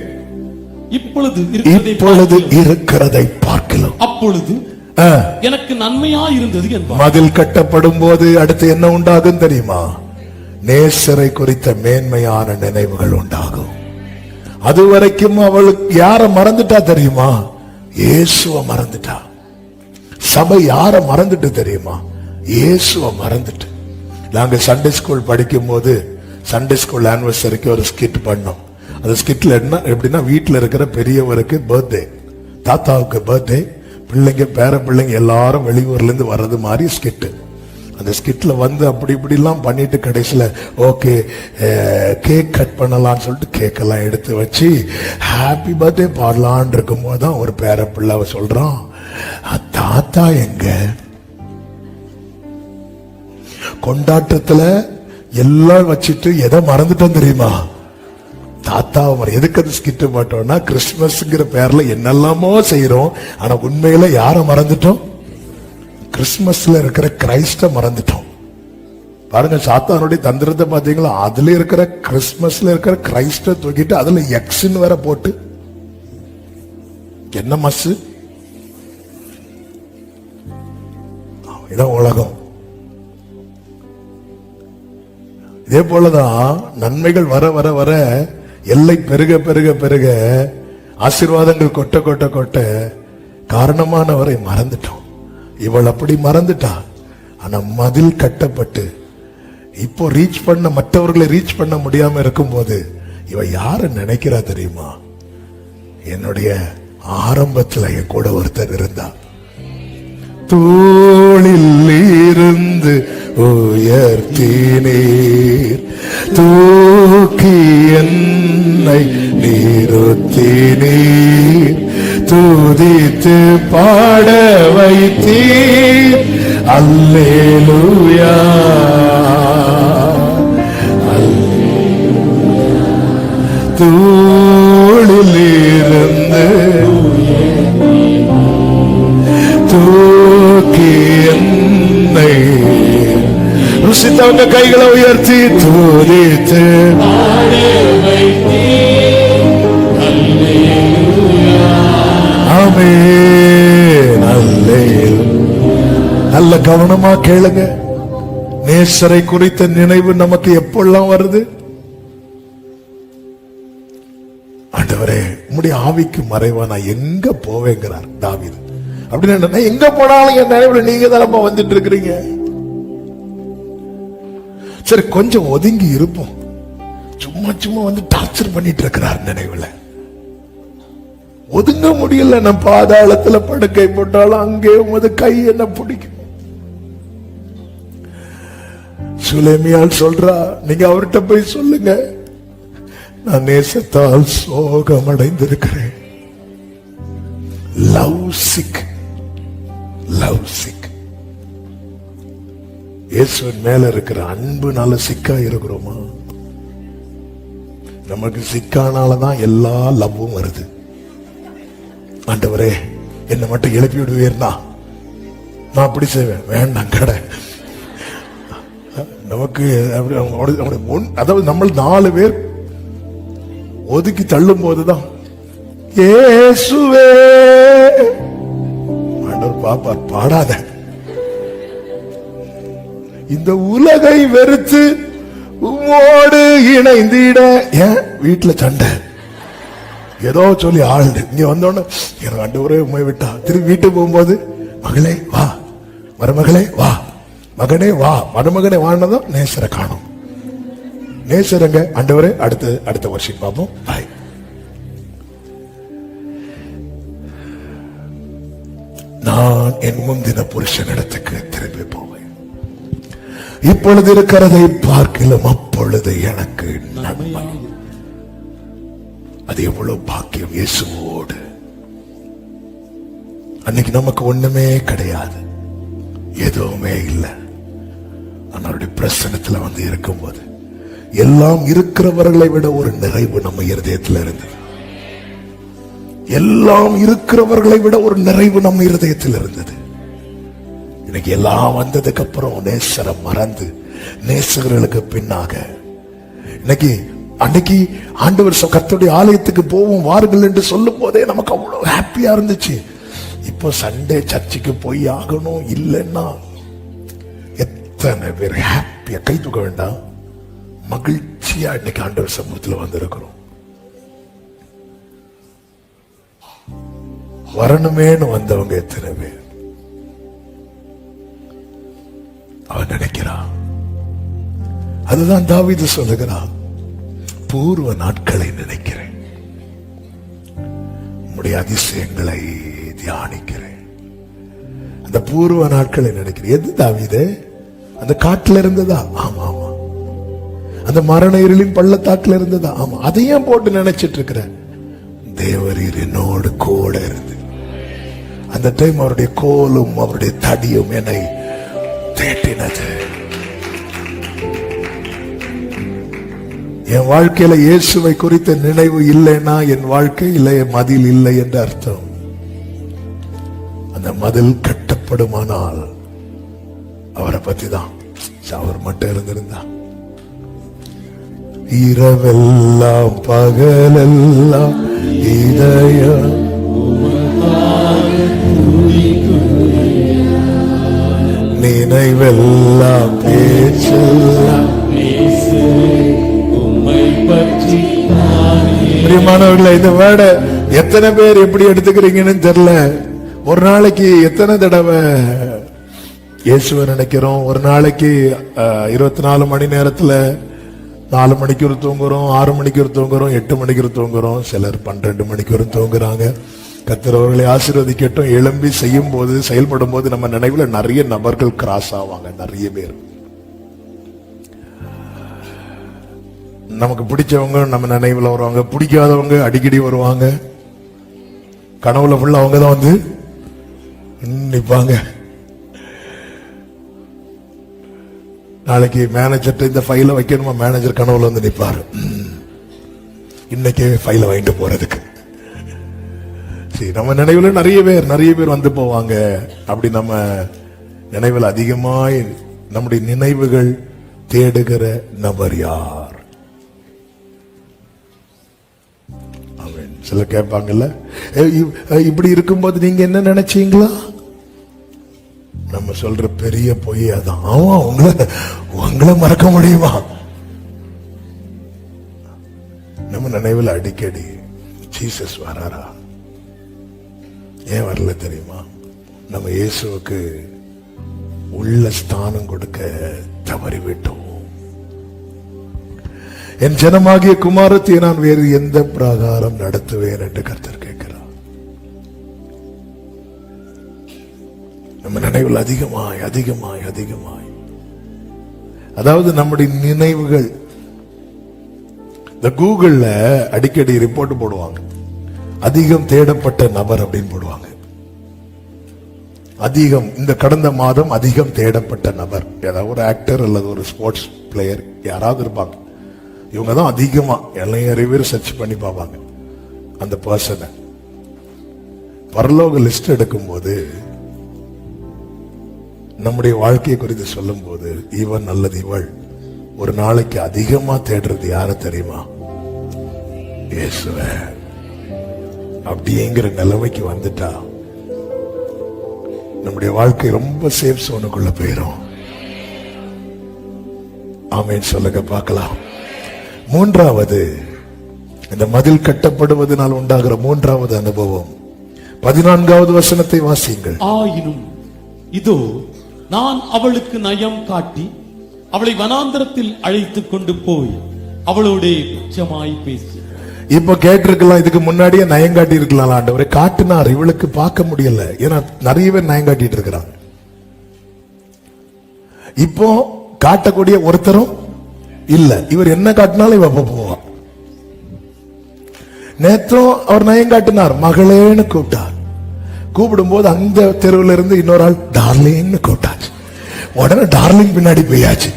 இப்பொழுது இருக்கிறதை பார்க்கலாம். அப்பொழுது எனக்கு நன்மையா இருந்தது என்பார். மதில் கட்டப்படும் போது அடுத்து என்ன உண்டாகும் தெரியுமா? நேசரை குறித்த மேன்மையான நினைவுகள் உண்டாகும். அதுவரைக்கும் அவளுக்கு யார மறந்துட்டா தெரியுமா? இயேசுவ மறந்துட்டா. சபை யார மறந்துட்டு தெரியுமா? இயேசுவ மறந்துட்டு. நாங்க சண்டே ஸ்கூல் படிக்கும் போது சண்டே ஸ்கூல் ஆனிவர்சரிக்கு ஒரு ஸ்கிட் பண்ணோம். அந்த ஸ்கிட்ல என்ன எப்படின்னா, வீட்டுல இருக்கிற பெரியவருக்கு பர்த்டே, தாத்தாவுக்கு பர்த்டே, பிள்ளைங்க பேர பிள்ளைங்க எல்லாரும் வெளியூர்ல இருந்து வர்றது மாதிரி ஸ்கிட். அந்த ஸ்கிட்ல வந்து அப்படி இப்படி எல்லாம் பண்ணிட்டு கடைசியில ஓகே கேக் கட் பண்ணலாம்னு சொல்லிட்டு கேக் எல்லாம் எடுத்து வச்சு ஹாப்பி பர்த்டே பாடலான் இருக்கும் போதுதான் ஒரு பேர பிள்ளை சொல்றான், தாத்தா எங்க? கொண்டாட்டத்துல எல்லாம் வச்சுட்டு எதை மறந்துட்டோம் தெரியுமா? தாத்தாவை. எதுக்கு அது ஸ்கிட் போட்டோம்னா, கிறிஸ்துமஸ்ங்கிற பேர்ல என்னெல்லாமோ செய்யறோம், ஆனா உண்மையில யார மறந்துட்டோம்? கிறிஸ்துமஸ்ல இருக்கிற கிரைஸ்ட மறந்துட்டோம். பாருங்க, சாத்தானுடைய தந்திரத்தை பாத்தீங்களா? அதுல இருக்கிற கிறிஸ்துமஸ்ல இருக்கிற கிரைஸ்ட தூக்கிட்டு அதுல எக்ஸ்ன்னு வேற போட்டு, என்ன மஸ் இதான் உலகம். இதே போலதான் நன்மைகள் வர வர வர, எல்லை பெருக பெருக பெருக, ஆசீர்வாதங்கள் கொட்ட கொட்ட கொட்ட காரணமானவரை மறந்துட்டோம். இவள் அப்படி மறந்துட்டா. ஆனா மதில் கட்டப்பட்டு இப்போ ரீச் பண்ண, மற்றவர்களை ரீச் பண்ண முடியாம இருக்கும் போது இவ யார நினைக்கிறா தெரியுமா? என்னுடைய ஆரம்பத்துல என் கூட ஒருத்தர் இருந்தா, தோளில் இருந்து உயர்த்தினீர், தூக்கி என்னை நிறுத்தினீர், துதித்து பாட வைத்தீர். அல்லேலூயா, தோளில் இருந்து தூக்கி என்னை, ருசித்தவங்க கைகளை உயர்த்தி துதித்து ஆமென். நல்ல கவனமா கேளுங்க. நேசரை குறித்த நினைவு நமக்கு எப்பெல்லாம் வருது? ஆண்டவரே உம்முடைய ஆவிக்கு மறைவா நான் எங்க போவேங்கிறார் தாவீது. அப்படின்னு நான் எங்க போனாலும் என் நினைவுல நீங்க தான் வந்துட்டு இருக்கிறீங்க. சரி, கொஞ்சம் ஒதுங்கி இருப்போம். சும்மா சும்மா வந்து டார்ச்சர் பண்ணிட்டு இருக்கிறார் நினைவுல. ஒதுங்க முடியல. நான் பாதாளத்துல படுக்கை போட்டாலும் அங்கே உமது கை என்ன பிடிக்கும். சுலேமியால் சொல்றா, நீங்க அவர்கிட்ட போய் சொல்லுங்க, நான் நேசத்தால் சோகம் அடைந்திருக்கிறேன். Love sick, love sick. இயேசுவின் மேல இருக்கிற அன்புனால சிக்கா இருக்கிறோமா? நமக்கு சிக்கானாலதான் எல்லா லவ்வும் வருது. ஆண்டவரே என்ன மட்டும் எழுப்பி விடுவீர்னா நான் அப்படி செய்வேன். வேண்டாம் கடை நமக்கு. அதாவது நம்ம 4 பேர் ஒதுக்கி தள்ளும் போதுதான் இயேசுவே ஆண்டவர் பாப்பார். பாடாத, இந்த உலகை வெறுத்து உம்மோடு இணைந்திட. ஏன் வீட்டுல சண்டை ஏதோ சொல்லி ஆளுது. இங்க வந்தோன்னு எனக்கு ஆண்டவரே உண்மை விட்டா. திரும்பி வீட்டுக்கு போகும்போது மகளே வா, மருமகளே வா, மகனே வா, மருமகனே வானதும் நேசரை காணும். நேசரங்க ஆண்டவரே அடுத்த வருஷம் பார்ப்போம். பாய். நான் என் முந்தின புருஷனிடத்துக்கு திரும்பி போவேன். இப்பொழுது இருக்கிறதை பார்க்கலாம் அப்பொழுது எனக்கு நன்மை. அது எவ்வளவு பாக்கியம் இயேசுவோடு. அன்னைக்கு நமக்கு ஒண்ணுமே கிடையாது, எதுவுமே இல்லை. அவருடைய பிரசன்னத்துல வந்து இருக்கும்போது எல்லாம் இருக்கிறவர்களை விட ஒரு நிறைவு நம்ம இருதயத்தில் இருந்தது. எல்லாம் இருக்கிறவர்களை விட ஒரு நிறைவு நம்ம இருதயத்தில் இருந்தது. இன்னைக்கு எல்லாம் வந்ததுக்கு அப்புறம் நேசரை மறந்து நேசர்களுக்கு பின்னாக இன்னைக்கு அன்னைக்கு ஆண்டவர் கர்த்தருடைய ஆலயத்துக்கு போவோம் வாருங்கள் என்று சொல்லும் போதே நமக்கு அவ்வளவு ஹாப்பியா இருந்துச்சு. இப்போ சண்டே சர்ச்சுக்கு போய் ஆகணும் இல்லைன்னா எத்தனை பேர் ஹாப்பியா கை தூக்க வேண்டாம், மகிழ்ச்சியா இன்னைக்கு ஆண்டவர் சமூகத்தில் வந்திருக்கிறோம். வரணுமேனு வந்தவங்க எத்தனை பேர் அவன் நினைக்கிறான். அதுதான் தாவீது சொல்லுகிறான், பூர்வ நாட்களை நினைக்கிறேன், உம்முடைய அதிசயங்களை தியானிக்கிறேன். அந்த பூர்வ நாட்களை நினைக்கிறேன். எது தாவீது? அந்த காட்டுல இருந்ததா? ஆமா ஆமா. அந்த மரண இருளின் பள்ளத்தாக்குல இருந்ததா? ஆமா. அதையும் போட்டு நினைச்சிட்டு இருக்கிறேன். தேவரீர் என்னோடு கூட இருந்து அந்த டைம் அவருடைய கோலும் அவருடைய தடியும் என்னை தேட்டினது. என் வாழ்க்கையில இயேசுவை குறித்த நினைவு இல்லைன்னா என் வாழ்க்கையில மதில் இல்லை என்று அர்த்தம். அந்த மதில் கட்டப்படுமானால் அவரை பத்தி தான். அவர் மட்டும் இருந்திருந்தா இரவெல்லாம் பகலெல்லாம் இதயம் நினைவெல்லாம் பேச்செல்லாம். பிரியமானவர்களே, இந்த வேர்டை எத்தனை பேர் எப்படி எடுத்துக்கிறீங்கன்னு தெரியல. ஒரு நாளைக்கு எத்தனை தடவை இயேசுவை நினைக்கிறோம்? ஒரு நாளைக்கு 24 மணி நேரத்துல 4 மணிக்கு ஒரு தூங்குறோம், 6 மணிக்கு ஒரு தூங்குறோம், 8 மணிக்கு ஒரு தூங்குறோம், சிலர் 12 மணிக்கு ஒரு தூங்குறாங்க. கர்த்தர் அவர்களை ஆசீர்வதிக்கட்டும். எழும்பி செய்யும் போது, செயல்படும் போது நம்ம நினைவுல நிறைய நபர்கள் கிராஸ் ஆவாங்க. நிறைய பேர் நமக்கு பிடிச்சவங்க நம்ம நினைவுல வருவாங்க, பிடிக்காதவங்க அடிக்கடி வருவாங்க. கனவுல ஃபுல்லா அவங்க தான் வந்து நிப்பாங்க. நாளைக்கு மேனேஜர்ட்ட இந்த ஃபைலை வைக்கணுமா, மேனேஜர் கனவுல வந்து நிப்பாரு. இன்னைக்கே ஃபைலை வாங்கிட்டு போறதுக்கு. சரி, நம்ம நினைவுல நிறைய பேர் வந்து போவாங்க. அப்படி நம்ம நினைவில் அதிகமாய் நம்முடைய நினைவுகள் தேடுகிற நபர் யார்? சில கேட்பாங்கல்ல, இப்படி இருக்கும்போது நீங்க என்ன நினைச்சீங்களா? நம்ம சொல்ற பெரிய பொய் அதான். ஆமா, உங்களை மறக்க முடியுமா? நம்ம நினைவில் அடிக்கடி ஜீசஸ் வராரா? ஏன் வரல தெரியுமா? நம்ம இயேசுவுக்கு உள்ள ஸ்தானம் கொடுக்க தவறிவிட்டோம். என் ஜனமாகிய குமாரத்தை நான் வேறு எந்த பிரகாரம் நடத்துவேன் என்று கர்த்தர் கேட்கிறார். நம்ம நினைவில் அதிகமாய் அதாவது நம்முடைய நினைவுகள். இந்த கூகுள்ல அடிக்கடி ரிப்போர்ட் போடுவாங்க, அதிகம் தேடப்பட்ட நபர் அப்படின்னு போடுவாங்க. அதிகம், இந்த கடந்த மாதம் அதிகம் தேடப்பட்ட நபர், ஏதாவது ஒரு ஆக்டர் அல்லது ஒரு ஸ்போர்ட்ஸ் பிளேயர் யாராவது இருப்பாங்க. இவங்க தான் அதிகமா நிறைய பேர் சர்ச் பண்ணி பார்ப்பாங்க அந்த பர்சனை. பரலோக லிஸ்ட் எடுக்கும் போது நம்முடைய வாழ்க்கையை குறித்து சொல்லும் போது, இவன் அல்லது இவள் ஒரு நாளைக்கு அதிகமா தேடுறது யார தெரியுமா? இயேசுவே. அப்படிங்கிற நிலைமைக்கு வந்துட்டா நம்முடைய வாழ்க்கை ரொம்ப சேஃப் சோனுக்குள்ள போயிரும். ஆமென் சொல்லுங்க பார்க்கலாம். மூன்றாவது, இந்த மதில் கட்டப்படுவதனால் உண்டாகிற மூன்றாவது அனுபவம் 14வது வசனத்தை வாசியுங்கள். ஆயினும் இதோ நான் அவளுக்கு நயம் காட்டி அவளை வனாந்தரத்தில் அழைத்துக் கொண்டு போய் அவளோட உச்சமாய் பேசி. இப்ப கேட்டிருக்கலாம், இதுக்கு முன்னாடியே நயம் காட்டி இருக்கலாம். ஆண்டவரே காட்டினார், இவளுக்கு பார்க்க முடியல. ஏன்னா நிறைய பேர் நயம் காட்டிட்டு இருக்கிறாங்க. இப்போ காட்டக்கூடிய ஒருத்தரும் இல்ல. இவர் என்ன காட்டினாலும் இவ போவா. நேற்றும் அவர் நயம் காட்டினார், மகளேன்னு கூப்பிட்டார். கூப்பிடும் போது அந்த தெருவில் இருந்து இன்னொரு ஆள் டார்லிங்னு கூப்பிட்டாச்சு. உடனே டார்லிங் பின்னாடி போயாச்சு.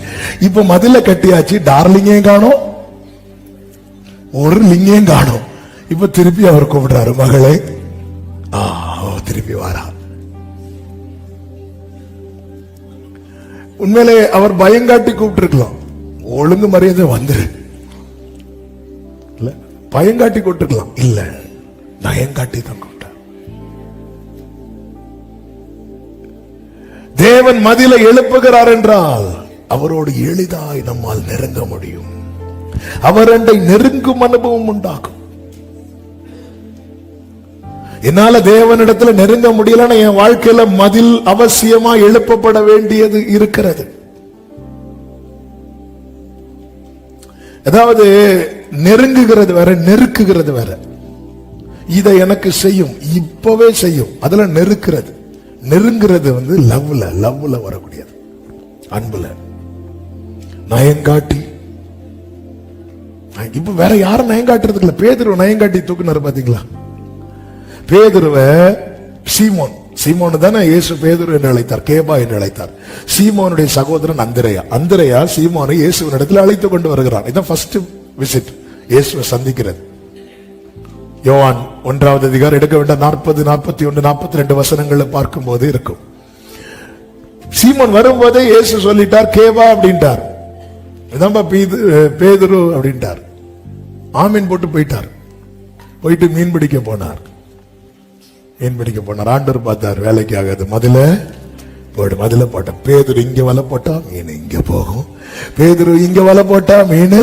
இப்ப மதில கட்டியாச்சு, டார்லிங்கே காணோம், ஒரு லிங்கையும் காணோம். இப்ப திருப்பி அவர் கூப்பிடுறாரு, மகளே. திருப்பி வாரா. உண்மையிலே அவர் பயங்காட்டி கூப்பிட்டு இருக்கலாம், ஒழுங்கு மரியாதை வந்துரு, இல்ல பயங்காட்டி கூப்பிட்டுருக்கலாம். இல்ல, நயங்காட்டி தான் கூப்பிட்டார். தேவன் மதிலை எழுப்புகிறார் என்றால் அவரோடு எளிதாய் நம்மால் நெருங்க முடியும். அவரண்டை நெருங்கும் அனுபவம் உண்டாகும். என்னால தேவனிடத்துல நெருங்க முடியலன்னா என் வாழ்க்கையில மதில் அவசியமா எழுப்பப்பட வேண்டியது இருக்கிறது. அதாவது நெருங்குகிறது வேற, நெருக்குகிறது வேற. இதை எனக்கு செய்யும், இப்பவே செய்யும். அதுல நெருக்கிறது, நெருங்குறது வந்து லவ்ல வரக்கூடியது, அன்புல. நயங்காட்டி இப்ப வேற யாரும் நயங்காட்டுறதுக்கு இல்ல. பேதுருவ நயங்காட்டி தூக்குனாரு பாத்தீங்களா? பேதுருவ சீமோன் தானே இயேசு பேதுரு என்று அழைத்தார், கேபா என்று அழைத்தார். சீமோனுடைய சகோதரன் அந்திரேயா சீமோனை இயேசுவின் இடத்துல அழைத்து கொண்டு வருகிறான். இதான் ஃபர்ஸ்ட் விசிட், இயேசுவை சந்திக்கிறது. யோவான் 1வது அதிகாரம் எடுக்க வேண்டாம், 40, 41, 42 வசனங்களை பார்க்கும் போது இருக்கும். சீமோன் வரும்போதே இயேசு சொல்லிட்டார், கேபா அப்படின்ட்டார். இதான் பேதுரு அப்படின்ட்டார். ஆமீன் போட்டு போயிட்டார். போயிட்டு மீன் பிடிக்க போனார். ஆண்டவர் பார்த்தார், வேலைக்கு ஆகாது, மதில போட்ட. பேதுரு இங்க வலை போட்டா மீன் இங்க போகும், பேதுரு இங்க வலை போட்டா மீன்.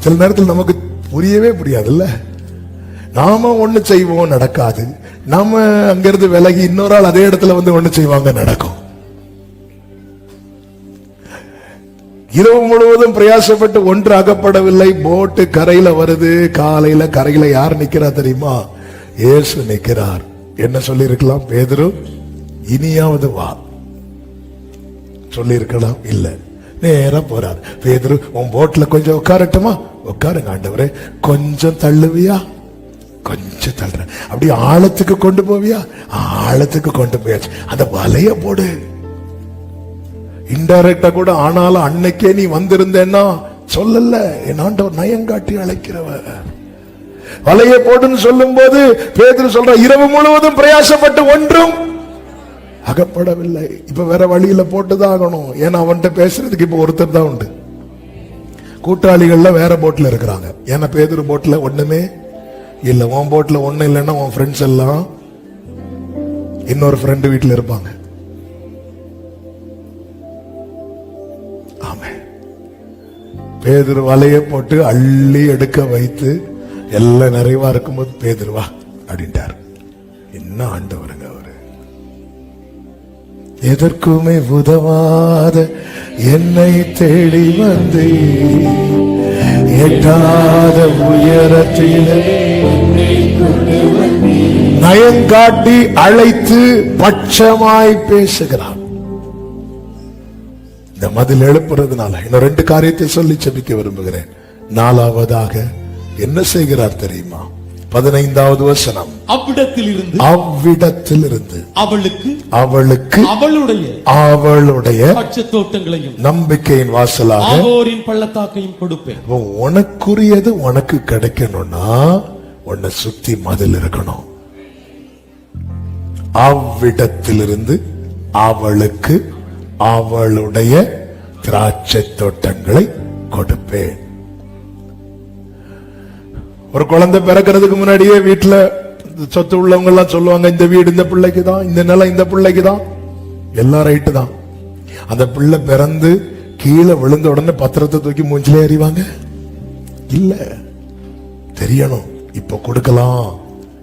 சில நேரத்தில் நமக்கு புரியவே புரியாதுல்ல. நாம ஒண்ணு செய்வோம், நடக்காது. நாம அங்கிருந்து விலகி இன்னொரு ஆள் அதே இடத்துல வந்து ஒண்ணு செய்வாங்க, நடக்கும். இரவு முழுவதும் பிரயாசப்பட்டு ஒன்று அகப்படவில்லை. போட்டு கரையில வருது. காலையில கரையில யார் நிக்கிறா தெரியுமா? இயேசு நிற்கிறார். என்ன சொல்லி இருக்கலாம்? பேதுரு இனியாவது வா சொல்லி இருக்கலாம். இல்ல, நேரா போறார். பேதுரு உன் போட்ல கொஞ்சம் உட்காரட்டுமா? உட்காருங்க ஆண்டவரே. கொஞ்சம் தள்ளுவியா? கொஞ்சம் தள்ளுற. அப்படி ஆழத்துக்கு கொண்டு போவியா? ஆழத்துக்கு கொண்டு போயாச்சு. அந்த வலைய போடு. இன்டைரக்டா கூட ஆனாலும் அன்னைக்கே நீ வந்திருந்தேன்னா சொல்லல. என் ஆண்டவர் நயங்காட்டி அழைக்கிறவர். வலையை போடுன்னு சொல்லும் போது பேதுரு சொல்ற, இரவு முழுவதும் பிரயாசப்பட்டு ஒன்றும் அகப்படவில்லை. இப்ப வேற வழியில போட்டுதான் ஆகணும். ஏன்னா அவன்கிட்ட பேசுறதுக்கு இப்ப ஒருத்தர் தான் உண்டு. கூட்டாளிகள்ல வேற போட்ல இருக்கிறாங்க. ஏன்னா பேதுரு போட்ல ஒண்ணுமே இல்ல. உன் போட்ல ஒண்ணு இல்லைன்னா உன் ஃப்ரெண்ட்ஸ் எல்லாம் இன்னொரு ஃப்ரெண்டு வீட்டுல இருப்பாங்க. ஆமே. பேதுரு வலையை போட்டு அள்ளி எடுக்க வைத்து எல்லாம் நிறைவா இருக்கும்போது பேதுருவா அப்படின்ட்டார். என்ன ஆண்டவருங்க அவரு. எதற்குமே உதவாத என்னை தேடி வந்து எட்டாத உயரத்திலே நயங்காட்டி அழைத்து பட்சமாய் பேசுகிறார். இந்த மதில் எழுப்புறதுனால இன்னும் 2 காரியத்தை சொல்லி செபிக்க விரும்புகிறேன். 4வதாக என்ன செய்கிறார் தெரியுமா? 15வது வசனம். அவ்விடத்திலிருந்து அவளுக்கு அவளுடைய பட்சத்தோட்டங்களையும் நம்பிக்கையின் வாசலாக ஆகோரின் பள்ளத்தாக்கையும் கொடுப்பேன். உனக்குரியது உனக்கு கிடைக்கணும்னா உன்னை சுத்தி மதில் இருக்கணும். அவ்விடத்திலிருந்து அவளுக்கு அவளுடைய திராட்சை தோட்டங்களை கொடுப்பேன். ஒரு குழந்தை பிறக்கிறதுக்கு முன்னாடியே வீட்டுல சொத்து உள்ளவங்க எல்லாம் சொல்லுவாங்க, இந்த வீடு இந்த பிள்ளைக்கு தான், இந்த நிலம் இந்த பிள்ளைக்கு தான், எல்லாம் ரைட்டு தான். அந்த பிள்ளை பிறந்து கீழே விழுந்த உடனே பத்திரத்தை தூக்கி மூஞ்சிலே எறிவாங்க இல்ல. தெரியணும், இப்ப கொடுக்கலாம்,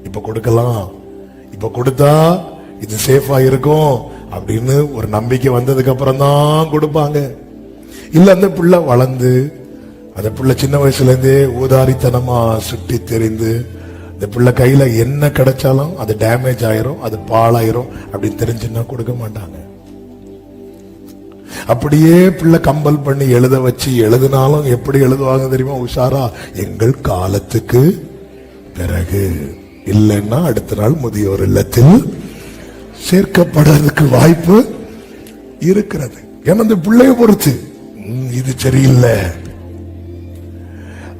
இப்ப கொடுக்கலாம், இப்ப கொடுத்தா இது சேஃபா இருக்கும் அப்படின்னு ஒரு நம்பிக்கை வந்ததுக்கு அப்புறம் தான் கொடுப்பாங்க. இல்ல அந்த பிள்ளை வளர்ந்து அந்த பிள்ளை சின்ன வயசுல இருந்தே ஊதாரித்தனமா சுட்டி தெரிந்து அந்த பிள்ளை கையில என்ன கிடைச்சாலும் அது டேமேஜ் ஆயிரும், அது பாழாயிரும் அப்படின்னு தெரிஞ்சுன்னா கொடுக்க மாட்டாங்க. அப்படியே பிள்ளை கம்பல் பண்ணி எழுத வச்சு எழுதினாலும் எப்படி எழுதுவாங்க தெரியுமா? உஷாரா, எங்கள் காலத்துக்கு பிறகு, இல்லைன்னா அடுத்த நாள் முதியோர் இல்லத்தில் சேர்க்கப்படுறதுக்கு வாய்ப்பு இருக்கிறது. ஏன்னா அந்த பிள்ளைய பொறுத்து இது சரியில்லை,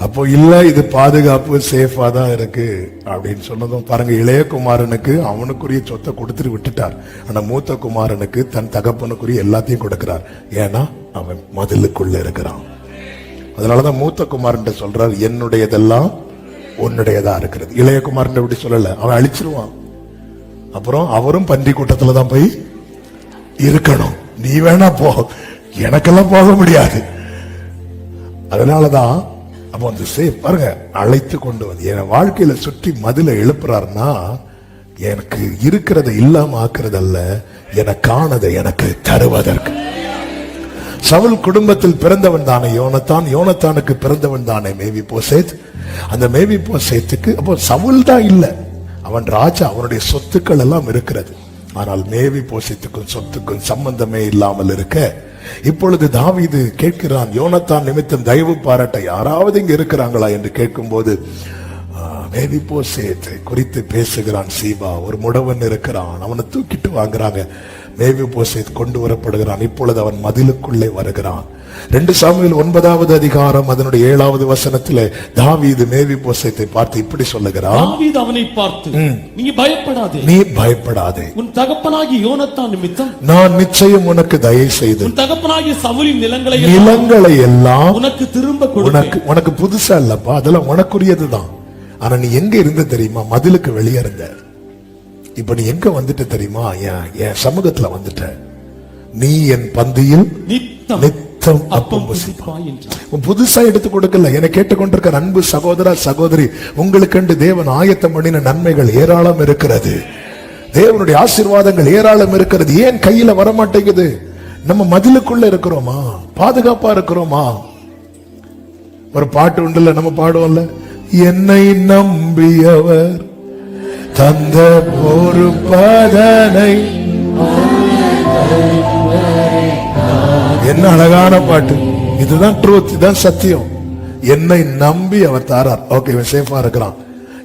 அப்போ இல்ல இது பாதுகாப்பு சேஃபா தான் இருக்கு அப்படின்னு சொன்னதும் பாருங்க. இளைய குமாரனுக்கு அவனுக்குரிய சொத்தை கொடுத்துட்டு விட்டுட்டார். ஆனா மூத்த குமாரனுக்கு தன் தகப்பனுக்குரிய எல்லாத்தையும் கொடுக்கிறார். ஏன்னா அவன் மதிலுக்குள்ள இருக்கிறான். அதனாலதான் மூத்த குமாரன் சொல்றார், என்னுடையதெல்லாம் உன்னுடையதா இருக்கிறது. இளைய குமாரன் எப்படி சொல்லல, அவன் அழிச்சிருவான். அப்புறம் அவரும் பன்றி கூட்டத்துல தான் போய் இருக்கணும். நீ வேணா போ, எனக்கெல்லாம் போக முடியாது. அதனாலதான் அப்போ அந்த பாருங்க, அழைத்து கொண்டு வந்து என் வாழ்க்கையில சுற்றி மதில எழுப்புறாருன்னா எனக்கு இருக்கிறத இல்லாம ஆக்குறதல்ல, எனக்கானதை எனக்கு தருவதற்கு. சவுல் குடும்பத்தில் பிறந்தவன் தானே யோனத்தான், யோனத்தானுக்கு பிறந்தவன் தானே மேவி போசேத். அந்த மேவி போசேத்துக்கு அப்போ சவுல் தான் இல்ல, அவன் ராஜா, அவனுடைய சொத்துக்கள் எல்லாம் இருக்கிறது. ஆனால் மேவி போசேத்துக்கும் சொத்துக்கும் சம்பந்தமே இல்லாமல் இருக்க இப்பொழுது தாவீது கேட்கிறான், யோனத்தான் நிமித்தம் தயவு பாராட்ட யாராவது இங்க இருக்கிறாங்களா என்று கேட்கும் போது மேவி போசேத்தை குறித்து பேசுகிறான். சீபா ஒரு முடவன் இருக்கிறான், அவனை தூக்கிட்டு வாங்குறாங்க. மேவி போசேத் கொண்டு வரப்படுகிறான். இப்பொழுது அவன் மதிலுக்குள்ளே வருகிறான். 2 சாமுவேல் 9வது அதிகாரம் அதனுடைய 7வது வசனத்திலே தாவீது மேவி போசேத்தை பார்த்து இப்படி சொல்லுகிறான். தாவீது அவனை பார்த்து, நீ பயப்படாதே, நீ பயப்படாதே, உன் தகப்பனாகிய யோனத்தான் நிமித்தம் நான் நிச்சயம் உனக்கு தயை செய்து உன் தகப்பனாகிய சவுலின் நிலங்களை எல்லாம் உனக்கு திரும்ப கொடுப்பேன். உனக்கு புதுசா இல்லப்பா, அதெல்லாம் உனக்குரியதுதான். ஆனா நீ எங்க இருந்த தெரியுமா? மதிலுக்கு வெளியே இருந்த. இப்ப நீ எங்க வந்துட்ட தெரியுமா? என் சமூகத்துல வந்துட்ட. நீ என் பந்தியில் நித்தம் அப்பம் புசிப்பாய் என்று புதுசா எடுத்து கொடுக்கல. என கேட்டுக்கொண்டிருக்கிற அன்பு சகோதர சகோதரி, உங்களுக்கு தேவன் ஆயத்தம் பண்ணின நன்மைகள் ஏராளம் இருக்கிறது. தேவனுடைய ஆசீர்வாதங்கள் ஏராளம் இருக்கிறது. ஏன் கையில வரமாட்டேங்குது? நம்ம மதிலுக்குள்ள இருக்கிறோமா? பாதுகாப்பா இருக்கிறோமா? ஒரு பாட்டு உண்டுல, நம்ம பாடுவோம்ல, என்னை நம்பியவர் தந்த பொறுப்பதனை. என்ன அழகான பாட்டு. இதுதான் ட்ரூத், இதுதான் சத்தியம். என்னை நம்பி அவர் தாரார். ஓகே, இவன் சேஃபா இருக்கிறான்.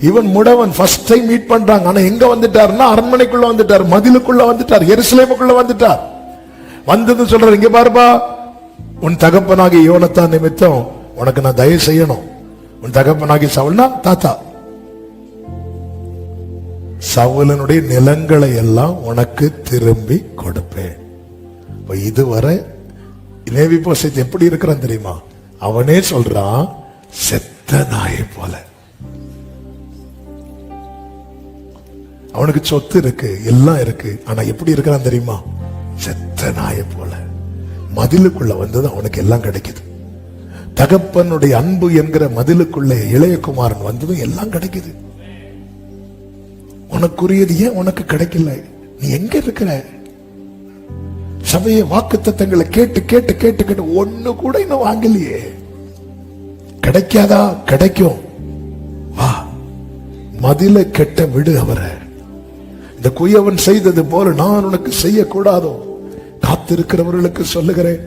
இவன் முடவன் ஃபர்ஸ்ட் டைம் மீட் பண்றாங்க. ஆனா எங்க வந்துட்டாருன்னா அரண்மனைக்குள்ள வந்துட்டார், மதிலுக்குள்ள வந்துட்டார், எருசலேமுக்குள்ள வந்துட்டார். வந்தது சொல்றாரு, இங்க பாருப்பா, உன் தகப்பனாகிய யோனத்தான் நிமித்தம் உனக்கு நான் தயவு செய்யணும். உன் தகப்பனாகிய சவுல்னா தாத்தா, சவுலனுடைய நிலங்களை எல்லாம் உனக்கு திரும்பி கொடுப்பேன். இதுவரை மேவிபோசேத் எப்படி இருக்கிறான் தெரியுமா? அவனே சொல்றான், செத்த நாயை போல. அவனுக்கு சொத்து இருக்கு, எல்லாம் இருக்கு, ஆனா எப்படி இருக்கிறான் தெரியுமா? செத்த நாயை போல. மதிலுக்குள்ள வந்தது அவனுக்கு எல்லாம் கிடைக்குது. தகப்பனுடைய அன்பு என்கிற மதிலுக்குள்ள இளையகுமாரன் வந்ததும் எல்லாம் கிடைக்குது. உனக்குரியது ஏன் உனக்கு கிடைக்கல? நீ எங்க இருக்கிற? சபைய வாக்குத்தத்தங்களை கேட்டு கேட்டு கேட்டு கேட்டு ஒண்ணு கூட இன்னும் வாங்கலையே. கிடைக்காதா? கிடைக்கும். வா, மதில கெட்ட விடு அவரை. இந்த குயவன் செய்தது போல நான் உனக்கு செய்யக்கூடாதோ? காத்திருக்கிறவர்களுக்கு சொல்லுகிறேன்,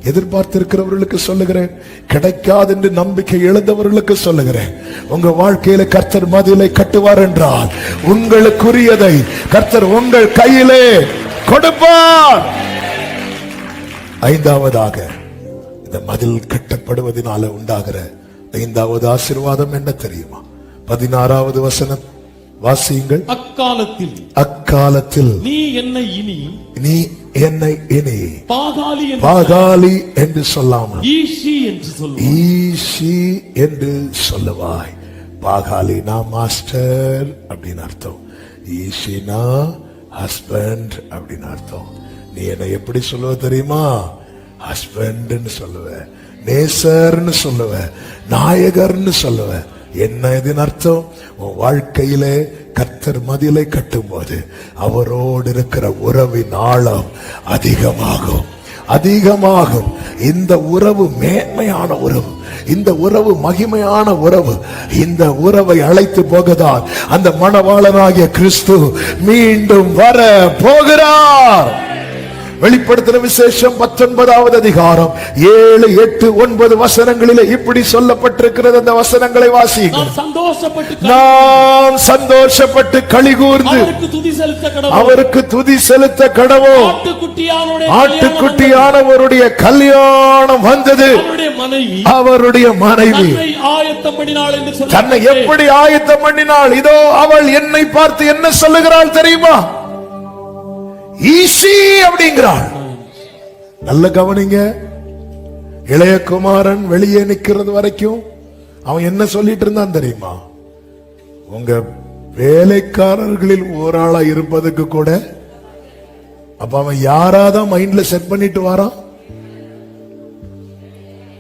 எதிர்பார்த்திருக்கிறவர்களுக்கு சொல்லுகிறேன், கிடைக்காது என்று நம்பிக்கை இழந்தவர்களுக்கு சொல்லுகிறேன், உங்க வாழ்க்கையில கர்த்தர் மதிலை கட்டுவார் என்றால் உங்களுக்குரியதை கர்த்தர் உங்கள் கையிலே கொடுப்பார். ஐந்தாவதாக, இந்த மதில் கட்டப்படுவதனால உண்டாகிற ஐந்தாவது ஆசீர்வாதம் என்ன தெரியுமா? 16வது வசனம் வாசியுங்கள். அக்காலத்தில் நீ என்னை இனி பாகாலி என்று சொல்லாமல் ஈஷி என்று சொல்லுவாய். பாகாலினா மாஸ்டர் அப்படின்னு அர்த்தம், ஈஷினா ஹஸ்பண்ட் அப்படின்னு அர்த்தம். நீ என்ன எப்படி சொல்லுவ தெரியுமா? ஹஸ்பண்ட்னு சொல்லுவ, நேசர்னு சொல்லுவ, நாயகர்னு சொல்லுவ. என்ன இதன் அர்த்தம்? உன் வாழ்க்கையிலே கர்த்தர் மதிலை கட்டும் போது அவரோடு இருக்கிற உறவின் ஆழம் அதிகமாகும், அதிகமாகும். இந்த உறவு மேன்மையான உறவு, இந்த உறவு மகிமையான உறவு. இந்த உறவை அழைத்து போகதான் அந்த மணவாளனாகிய கிறிஸ்து மீண்டும் வர போகிறார். வெளிப்படுத்தின விசேஷம் 19வது அதிகாரம் 7, 8, 9 வசனங்களிலே இப்படி சொல்லப்பட்டிருக்கிறது. அந்த வசனங்களை வாசியுங்கள். நாம் சந்தோஷப்பட்டு களிகூர்ந்து அவருக்கு துதி செலுத்த கடவோம். ஆட்டுக்குட்டியானவருடைய கல்யாணம் வந்தது. அவருடைய மனைவி தன்னை எப்படி ஆயத்தம் பண்ணினாள்? இதோ அவள் என்னை பார்த்து என்ன சொல்லுகிறாள் தெரியுமா? ஈசி அப்படிங்கிறாள். நல்ல கவனிங்க. இளையகுமாரன் வெளியே நிக்கிறது வரைக்கும் அவன் என்ன சொல்லிட்டு இருந்தான் தெரியுமா? உங்க வேலைக்காரர்களில் ஒரு ஆளா இருப்பதுக்கு கூட. அப்ப அவன் யாராதான் மைண்ட்ல செட் பண்ணிட்டு வாரான்?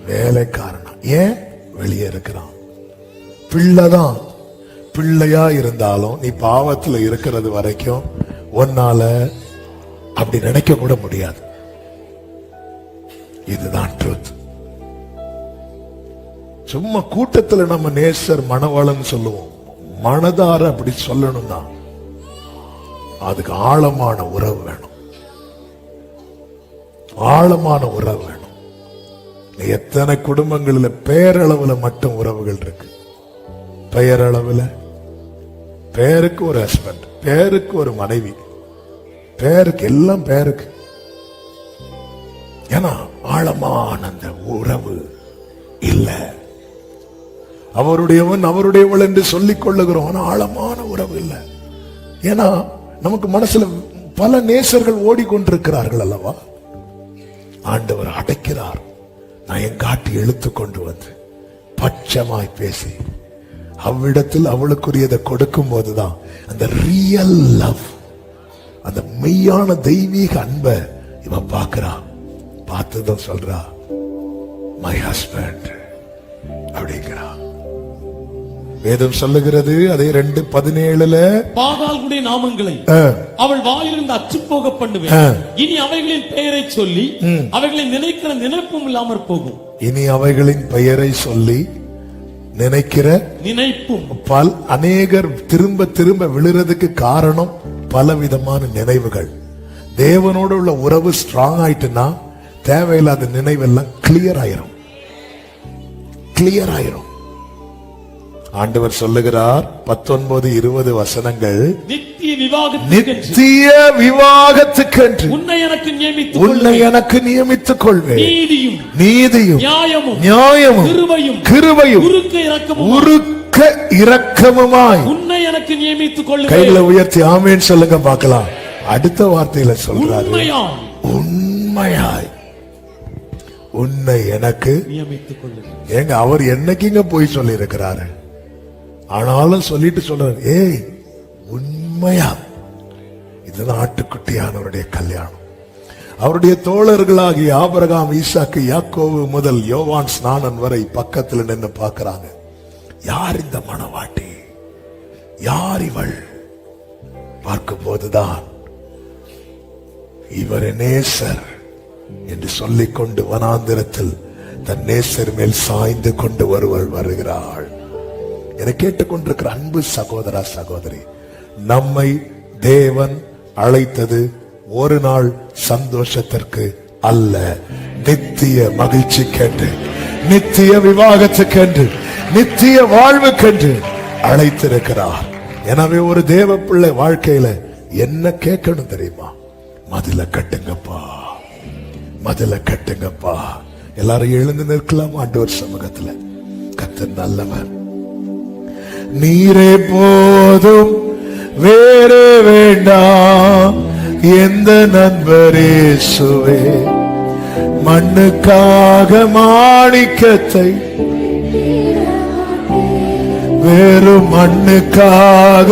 வேலைக்காரனா. ஏன்? வெளியே இருக்கிறான். பிள்ளைதான். பிள்ளையா இருந்தாலும் நீ பாவத்துல இருக்கிறது வரைக்கும் ஒன்னால அப்படி நினைக்க கூட முடியாது. இதுதான் ட்ரூத். சும்மா கூட்டத்துல நம்ம நேசர் மணவாளன் சொல்லுவோம், மனதார அப்படி சொல்லணும்னா அதுக்கு ஆழமான உறவு வேணும், ஆழமான உறவு வேணும். எத்தனை குடும்பங்களில் பெயரளவுல மட்டும் உறவுகள் இருக்கு. பெயரளவுல பேருக்கு ஒரு ஹஸ்பண்ட், பேருக்கு ஒரு மனைவி, பேருக்கு எல்லாம் பேருக்கு. ஏன்னா ஆழமான அந்த உறவு இல்ல. அவருடையவன் அவருடையவள் என்று சொல்லிக் கொள்ளுகிறோம், ஆனா ஆழமான உறவு இல்ல. ஏன்னா நமக்கு மனசுல பல நேசர்கள் ஓடிக்கொண்டிருக்கிறார்கள் அல்லவா? ஆண்டவர் அடைக்கிறார். நான் காட்டி இழுத்து கொண்டு வந்து பட்சமாய் பேசி அவ்விடத்தில் அவளுக்குரியதை கொடுக்கும் போதுதான் அந்த ரியல் லவ், அந்த மெய்யான தெய்வீக அன்பை இவன் பார்க்கிறா. பார்த்ததும் சொல்றா, மை ஹஸ்பண்ட் அப்படிங்கிறா. வேதம் சொல்லுகிறது அதே 2:17 பாகால்களுடைய நாமங்களை அவள் வாயிலிருந்து அச்சு போக பண்ணுவேன். இனி அவைகளின் பெயரை சொல்லி அவைகளை நினைக்கிற நினைப்பும் இல்லாமற் போகும். இனி அவைகளின் பெயரை சொல்லி நினைக்கிற நினைப்பும் அநேகர் திரும்ப திரும்ப விழுறதுக்கு காரணம் பலவிதமான நினைவுகள். தேவனோடு உள்ள உறவு ஸ்ட்ராங் ஆயிட்டுன்னா தேவையில்லாத நினைவெல்லாம் கிளியர் ஆயிரும். ஆண்டவர் சொல்லுகிறார் 19-20 வசனங்கள், நித்திய விவாகத்துக்கென்று உன்னை எனக்கு நியமித்துக் கொள்வேன். நீதியும் நியாயமும் கிருபையும் உருக்க இரக்கமுமாய் உன்னை எனக்கு நியமித்துக் கொள்வேன். கைகளை உயர்த்தி ஆமென் சொல்லுங்க பார்க்கலாம். அடுத்த வார்த்தையில சொல்றாரு, உண்மையாய் உன்னை எனக்கு நியமித்துக் கொள்வேன். ஏங்க அவர் என்னைக்குங்க போய் சொல்லி இருக்கிறாரு, ஆனாலும் சொல்லிட்டு சொல்றாரு, ஏய் உண்மையா. இதுதான் ஆட்டுக்குட்டியானவருடைய கல்யாணம். அவருடைய தோழர்களாகிய ஆபிரகாம், ஈசாக்கு, யாக்கோபு முதல் யோவான் ஸ்நானன் வரை பக்கத்தில் நின்று பார்க்கிறாங்க. யார் இந்த மணவாட்டி, யார் இவள்? பார்க்கும் போதுதான் இவர் நேசர் என்று சொல்லிக் கொண்டு வனாந்திரத்தில் தன் நேசர் மேல் சாய்ந்து கொண்டு ஒருவர் வருகிறாள். என கேட்டுக்கொண்டிருக்கிற அன்பு சகோதரா சகோதரி, நம்மை தேவன் அழைத்தது ஒரு நாள் சந்தோஷத்திற்கு அல்ல, நித்திய மகிழ்ச்சிக்கென்று, நித்திய விவாகத்துக்கென்று, நித்திய வாழ்வுக்கென்று அழைத்திருக்கிறார். எனவே ஒரு தேவ பிள்ளை வாழ்க்கையில என்ன கேட்கணும் தெரியுமா? மதில கட்டுங்கப்பா, மதில கட்டுங்கப்பா. எல்லாரும் எழுந்து நிற்கலாம் ஆண்டவர் சமூகத்துல. கர்த்தர் நல்லவர். நீரே போதும் வேறு வேண்டாம் எந்த நண்பரே சுவே, மண்ணுக்காக மாணிக்கத்தை வெறும் மண்ணுக்காக.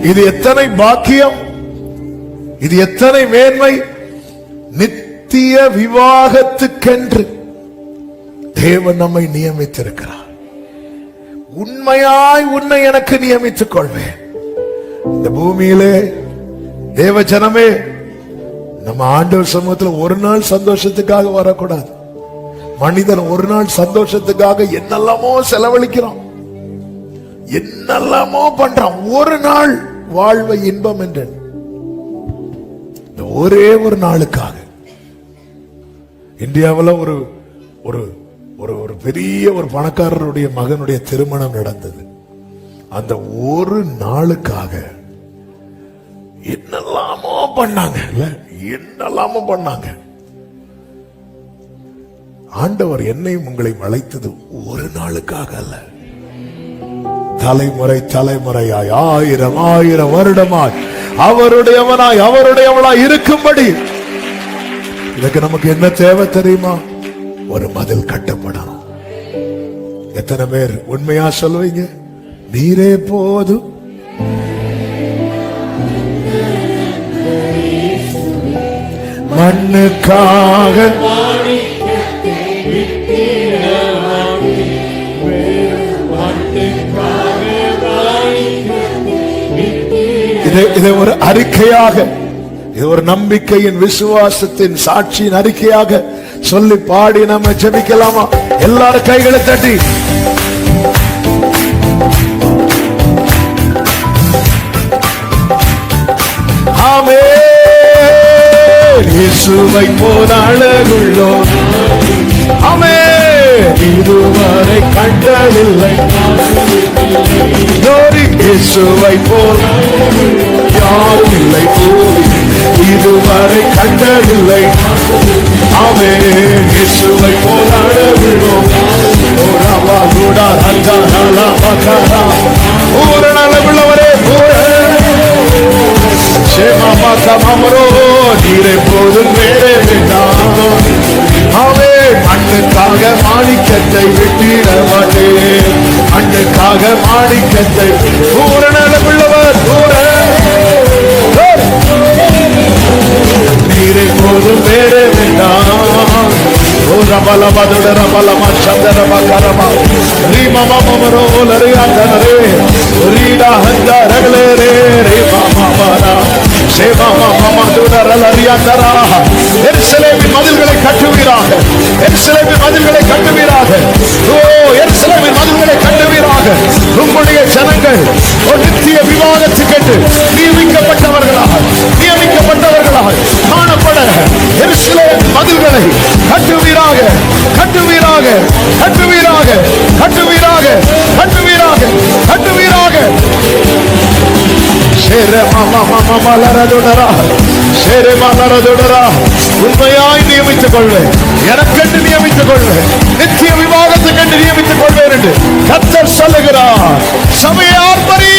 இது எத்தனை பாக்கியம், இது எத்தனை மேன்மை! நித்திய விவாகத்துக்கென்று தேவன் நம்மை நியமித்திருக்கிறார். உண்மையாய் உன்னை எனக்கு நியமித்துக் கொள்வேன். இந்த பூமியிலே தேவ ஜனமே, நம்ம ஆண்டவர் சமூகத்தில் ஒரு நாள் சந்தோஷத்துக்காக வரக்கூடாது. மனிதன் ஒரு நாள் சந்தோஷத்துக்காக என்னெல்லாமோ செலவழிக்கிறான், என்னெல்லாமோ பண்றான். ஒரு நாள் வாழ்வை இன்பம் என்று ஒரே ஒரு நாளுக்காக. இந்தியாவில் ஒரு ஒரு ஒரு பெரிய ஒரு பணக்காரருடைய மகனுடைய திருமணம் நடந்தது. அந்த ஒரு நாளுக்காக என்னெல்லாமோ பண்ணாங்க, இல்ல என்னெல்லாமோ பண்ணாங்க. ஆண்டவர் என்னையும் உங்களையும் அழைத்தது ஒரு நாளுக்காக அல்ல, தலைமுறை தலைமுறையாய், ஆயிரம் ஆயிரம் வருடமாய் அவருடையவனாய் அவருடையவளாய் இருக்கும்படி. இதுக்கு நமக்கு என்ன தேவை தெரியுமா? ஒரு மதில் கட்டப்படணும். எத்தனை பேர் உண்மையா சொல்லுவீங்க? நீரே போதும், மண்ணுக்காக இதை ஒரு அறிக்கையாக, இது ஒரு நம்பிக்கையின் விசுவாசத்தின் சாட்சியின் அறிக்கையாக சொல்லி பாடி நம்ம ஜெபிக்கலாமா? எல்லாரும் கைகளை தட்டி ஆமென். இயேசுவை போல் அழகுள்ளோ ஆமென், இதுவரை கண்டதில்லை. இயேசுவை போல் யாரும் இல்லை, இதுவரை கண்டதில்லை. ஆமென். இயேசுவை போல் அழகுள்ளோம். உள்ளவரே நீரை போதும் வேறே வேண்டாம். ஆமென். மண்ணுக்காக மாணிக்கத்தை விட்டிட மாட்டேன், மண்ணுக்காக மாணிக்கத்தை. பூரணளவுள்ளவர் நீரை போதும் வேறே வேண்டாம். ரபலமதுட ரபலம சந்தரம கரம ரீமம மமரோ லரியாந்தரே ரீடா ஹந்தரகளே ரே ரே மமமரா சேமம மமதுட எருசலேமின் மதில்களை கட்டுவீராக, எருசலேமின் மதில்களை கட்டுவீராக. ஓ எருசலேமின் மதில்களை கட்டுவீராக. உம்முடைய ஜனங்கள் ஒரு நித்திய விவாதத்துக்கென்று நியமிக்கப்பட்டவர்களாக காணப்பட எருசலேம் மதில்களை கட்டுவீராக, கட்டுவீராக, கட்டுவீராக, கட்டுவீராக, கட்டுவீராக, கட்டுவீராக. உண்மையாய் நியமித்துக் கொள்வேன், எனக்கென்று நியமித்துக் கொள்வேன், நித்திய விவாதத்துக்கென்று நியமித்துக் கொள்வேன் என்று கர்த்தர் சொல்லுகிறார். சபையை ஆர்ப்பரி.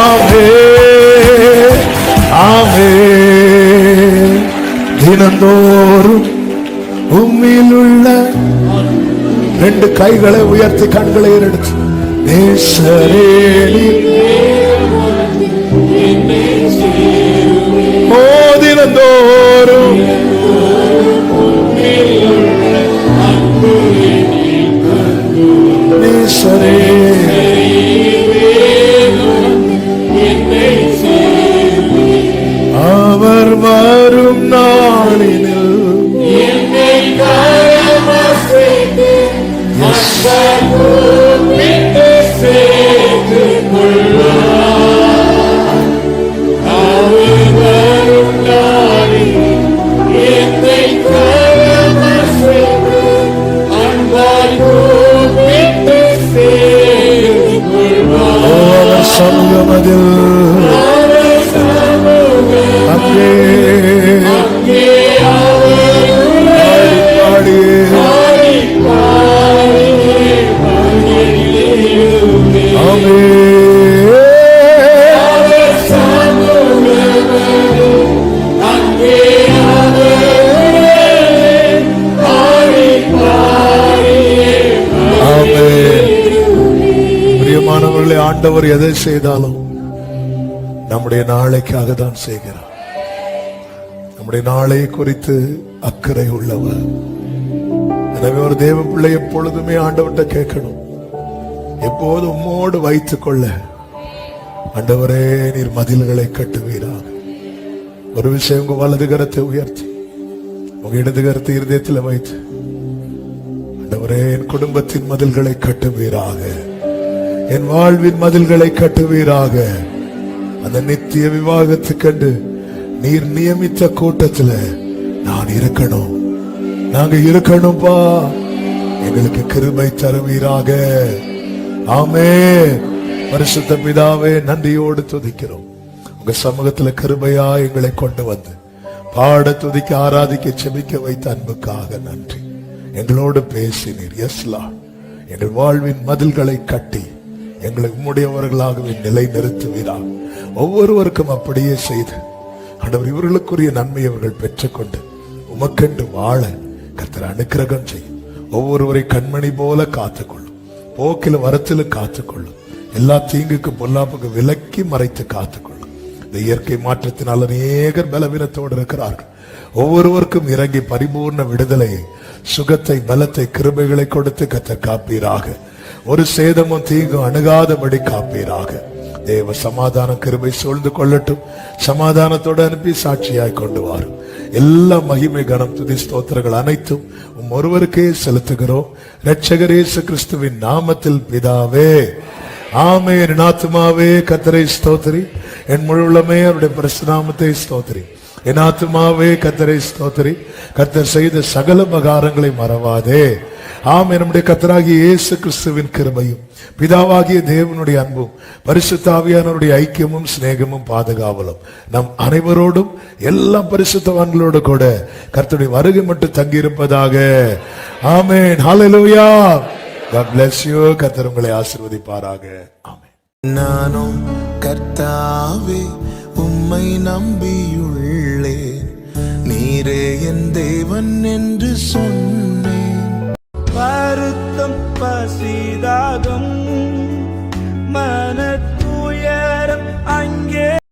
ஆமென், ஆமென். தினந்தோறும் உம்மில் உள்ள ரெண்டு கைகளை உயர்த்தி கண்களை எடுத்து ஓ தினந்தோறும் நேசரே அவர் வரும் நாளினில் சமூகமதில் அங்கே பிரியமானவர்களே, ஆண்டவர் எதை செய்தாலும் நம்முடைய நாளைக்காக தான் செய்கிறார். நம்முடைய நாளை குறித்து அக்கறை உள்ளவர். எனவே ஒரு தேவ பிள்ளை எப்பொழுதுமே ஆண்டவர்கிட்ட கேட்கணும், எப்போது உம்மோடு வைத்துக் கொள்ள ஆண்டவரே நீர் மதில்களை கட்டுவீராக. ஒரு விஷயம், உங்க வலது கரத்தை உயர்த்தி உங்க இடது கரத்தை இருதயத்தில் வைத்து ஆண்டவரே என் குடும்பத்தின் மதில்களை கட்டுவீராக, என் வாழ்வின் மதில்களை கட்டுவீராக. அந்த நித்திய விவாகத்துக்கண்டு நீர் நியமித்த கூட்டத்துல நான் இருக்கணும், நாங்க இருக்கணும்பா, எங்களுக்கு கிருபை தருவீராக. ஆமென். பரிசுத்த பிதாவே, நன்றியோடு துதிக்கிறோம். உங்க சமூகத்துல கிருபையா எங்களை கொண்டு வந்து பாட துதிக்க ஆராதிக்க செபிக்க வைத்த அன்புக்காக நன்றி. எங்களோடு பேசினீர். S Lord. எங்கள் வாழ்வின் மதில்களை கட்டி எங்களை உம்முடையவர்களாகவே நிலை நிறுத்துவீராக. ஒவ்வொருவருக்கும் அப்படியே செய்து ஆண்டவர் இவர்களுக்குரிய நன்மை அவர்கள் பெற்றுக்கொண்டு உமக்கென்று வாழ கர்த்தர் அனுக்கிரகம் செய்யும். ஒவ்வொருவரை கண்மணி போல காத்துக்கொள்ளும், போக்கில வரத்தில காத்துக்கொள்ளும், எல்லா தீங்குக்கு பொல்லாப்புக்கு விலக்கி மறைத்து காத்துக்கொள்ளும். இந்த இயற்கை மாற்றத்தினால் அநேகர் பலவீனத்தோடு இருக்கிறார்கள். ஒவ்வொருவருக்கும் இறங்கி பரிபூர்ண விடுதலையை, சுகத்தை, பலத்தை, கிருபைகளை கொடுத்து கர்த்தர் காப்பீராக. ஒரு சேதமும் தீங்கும் அணுகாதபடி காப்பீராக. தேவ சமாதான கிருபை சூழ்ந்து கொள்ளட்டும். சமாதானத்தோடு அனுப்பி சாட்சியாய் கொண்டு வாரும். எல்லா மகிமை, கனம், துதி, ஸ்தோத்திரங்கள் அனைத்தும் ஒருவருக்கே செலுத்துகிறோம். இரட்சகர் இயேசு கிறிஸ்துவின் நாமத்தில் பிதாவே, ஆமென். என் ஆத்துமாவே கர்த்தரை ஸ்தோத்திரி, என் முழு உள்ளமே அவருடைய பரிசுத்த நாமத்தை ஸ்தோத்திரி. என் ஆத்துமாவே கர்த்தரை ஸ்தோத்திரி, கர்த்தர் செய்த சகல உபகாரங்களை மறவாதே. ஆமென். நம்முடைய கர்த்தராகிய இயேசு கிறிஸ்துவின் கிருபையும் பிதாவாகிய தேவனுடைய அன்பும் பரிசுத்த ஆவியானவருடைய ஐக்கியமும் சிநேகமும் பாதுகாவலும் நம் அனைவரோடும் எல்லா பரிசுத்தவான்களோடு கூட கர்த்தருடைய வருகை மட்டும் தங்கியிருப்பதாக. ஆமென். ஹல்லேலூயா. God bless you. கர்த்தர் உங்களை ஆசீர்வதிப்பாராக. ஆமென். நானும் கர்த்தாவே உம்மை நம்பியுள்ளேன், நீரே என் தேவன் என்று சொன்னேன். வருத்தம், பசிதாகம், மன